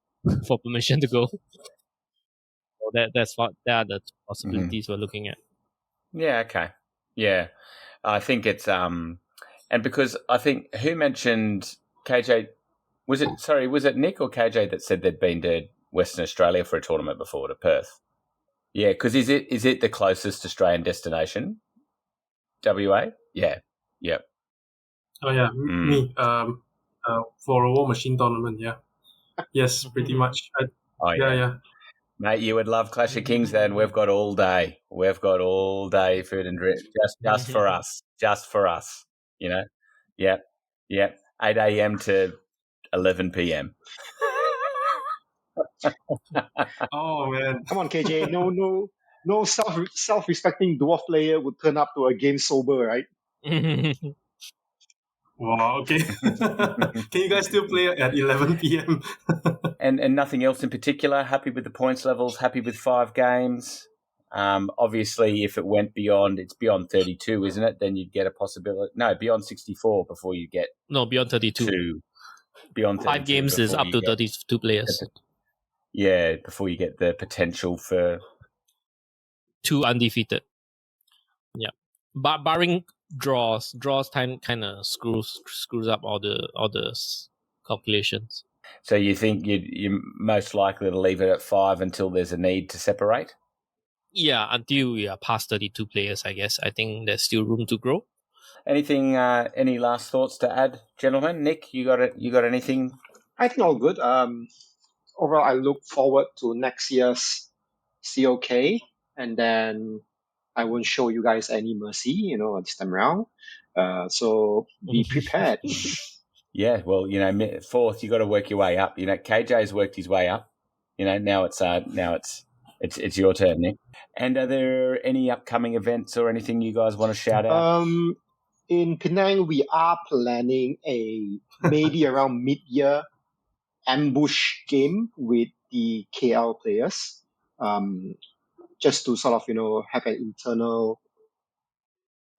C: for permission to go. So that are the two possibilities we're looking at.
E: Yeah, okay. Yeah. I think it's and because I think who mentioned KJ, was it Nick or KJ that said they'd been to Western Australia for a tournament before, to Perth? Yeah, because is it the closest Australian destination? WA? Yeah. Yep.
D: Oh yeah, me. For a War Machine tournament, yeah. Yes, pretty much. Yeah.
E: Mate, you would love Clash of Kings then. We've got all day. We've got all day food and drink just for us. Just for us. You know? Yep. 8 a.m. to 11 p.m.
D: Oh man.
B: Come on, KJ. No self-respecting dwarf player would turn up to a game sober, right?
D: Wow, okay. Can you guys still play at 11 p.m.?
E: and nothing else in particular? Happy with the points levels? Happy with 5 games? Obviously, if it went beyond, it's beyond 32, isn't it? Then you'd get a possibility. No, beyond 64 before you get.
C: No, beyond 32.
E: Beyond 32
C: 5 games is up to 32 players.
E: Yeah, before you get the potential for
C: 2 undefeated. Yeah, but barring draws time kind of screws up all the calculations.
E: So you think you're most likely to leave it at 5 until there's a need to separate?
C: Yeah, until we are past 32 players, I guess. I think there's still room to grow.
E: Anything? Any last thoughts to add, gentlemen? Nick, you got it? You got anything?
B: I think all good. Overall, I look forward to next year's COK, and then I won't show you guys any mercy, this time around. So be prepared.
E: Yeah, well, 4th, you got to work your way up. KJ's worked his way up. Now it's your turn, Nick. And are there any upcoming events or anything you guys want to shout out?
B: In Penang, we are planning a maybe around mid-year ambush game with the KL players, just to sort of have an internal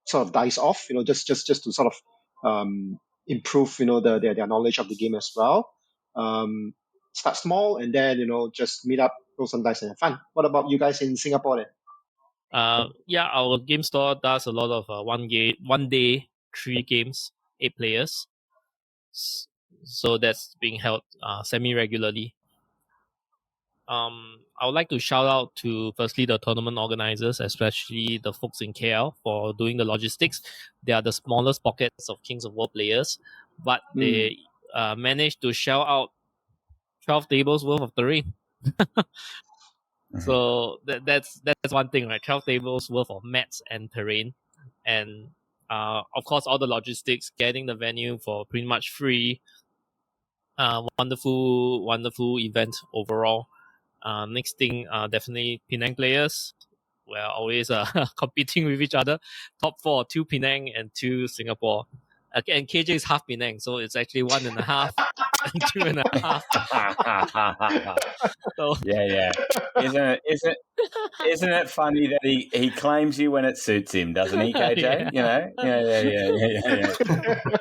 B: sort of dice off, just to sort of improve their knowledge of the game as well. Start small and then just meet up, roll some dice and have fun. What about you guys in Singapore then?
C: Yeah, our game store does a lot of 1 day 3 games, 8 players. So that's being held semi-regularly. I would like to shout out to firstly the tournament organizers, especially the folks in KL, for doing the logistics. They are the smallest pockets of Kings of War players, but they managed to shell out 12 tables worth of terrain. So that's one thing, right? 12 tables worth of mats and terrain, and of course all the logistics, getting the venue for pretty much free. Wonderful event overall. Next thing, definitely Penang players. We're always competing with each other. Top 4, 2 Penang and 2 Singapore. And KJ is half Penang, so it's actually 1.5 and 2.5. So
E: yeah. Isn't it funny that he claims you when it suits him, doesn't he, KJ? Yeah.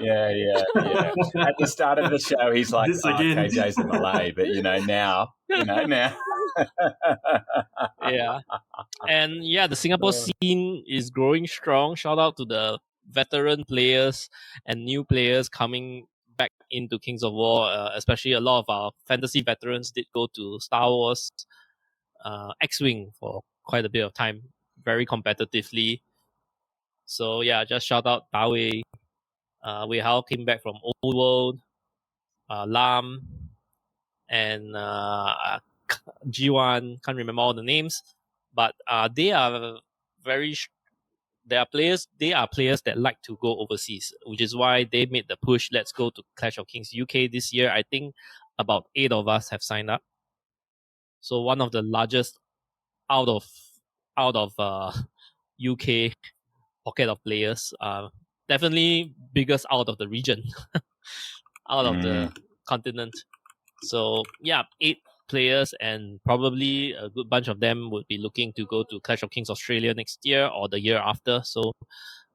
E: Yeah. At the start of the show, he's like, KJ's a Malay, but now.
C: Yeah. And yeah, the Singapore scene is growing strong. Shout out to the veteran players and new players coming back into Kings of War, especially a lot of our fantasy veterans did go to Star Wars X-Wing for quite a bit of time, very competitively. So yeah, just shout out Dawei. Wei Hao came back from Old World, Lam, and G1, can't remember all the names, but they are they are players that like to go overseas, which is why they made the push. Let's go to Clash of Kings UK this year. I think about 8 of us have signed up. So one of the largest out of UK pocket of players. Definitely biggest out of the region, out of the continent. So yeah, 8 players, and probably a good bunch of them would be looking to go to Clash of Kings Australia next year or the year after. So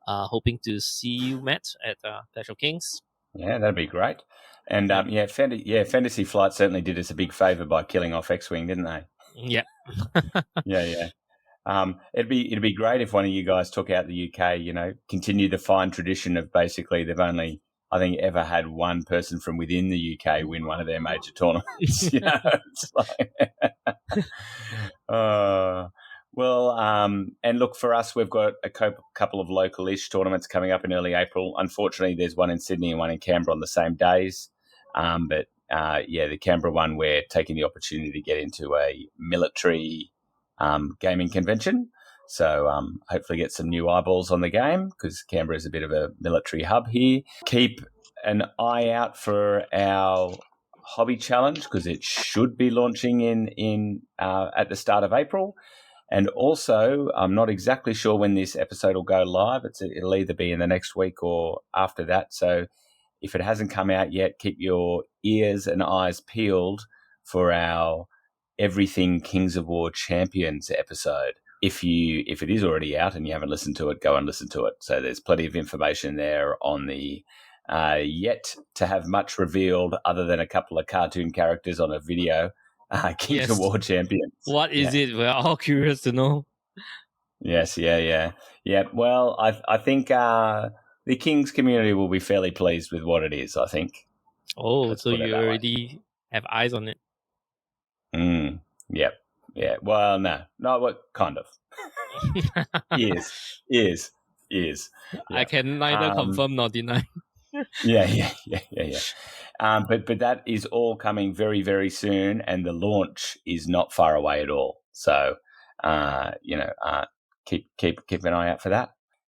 C: hoping to see you, Matt, at Clash of Kings.
E: Yeah, that'd be great. And Fantasy Flight certainly did us a big favour by killing off X-Wing, didn't they?
C: Yeah.
E: Yeah. It'd be great if one of you guys took out the UK, continue the fine tradition of basically they've only, I think, ever had one person from within the UK win one of their major tournaments. It's like, and look, for us, we've got a couple of local-ish tournaments coming up in early April. Unfortunately, there's one in Sydney and one in Canberra on the same days. The Canberra one, we're taking the opportunity to get into a military gaming convention. So hopefully get some new eyeballs on the game, because Canberra is a bit of a military hub here. Keep an eye out for our hobby challenge, because it should be launching in at the start of April. And also, I'm not exactly sure when this episode will go live. It'll either be in the next week or after that. So if it hasn't come out yet, keep your ears and eyes peeled for our Everything Kings of War Champions episode. If it is already out and you haven't listened to it, go and listen to it. So there's plenty of information there on the yet to have much revealed other than a couple of cartoon characters on a video. Kings of War Champions.
C: What is it? We're all curious to know.
E: Yes, yeah. Well, I think the Kings community will be fairly pleased with what it is, I think.
C: Oh,
E: Let's
C: so
E: put it
C: you
E: that way.
C: already have eyes on it.
E: Yep. Yeah. Well, no, what kind of? Ears. Yeah.
C: I can neither confirm nor deny.
E: Yeah. But that is all coming very, very soon, and the launch is not far away at all. So, keep an eye out for that.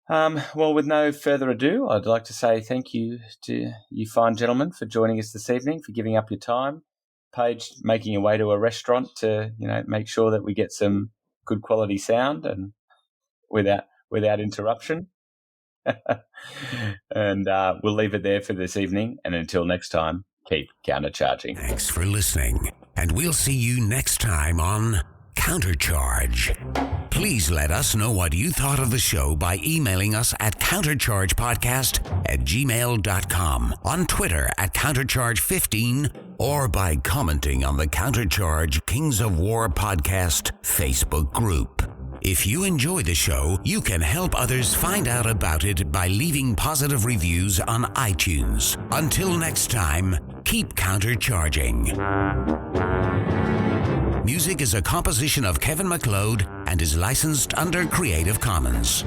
E: Well, with no further ado, I'd like to say thank you to you fine gentlemen for joining us this evening, for giving up your time. Paige making your way to a restaurant to, make sure that we get some good quality sound and without interruption. And we'll leave it there for this evening. And until next time, keep countercharging.
A: Thanks for listening, and we'll see you next time on Countercharge. Please let us know what you thought of the show by emailing us at counterchargepodcast@gmail.com, on Twitter @countercharge15, or by commenting on the Countercharge Kings of War podcast Facebook group. If you enjoy the show, you can help others find out about it by leaving positive reviews on iTunes. Until next time, keep countercharging. Music is a composition of Kevin MacLeod and is licensed under Creative Commons.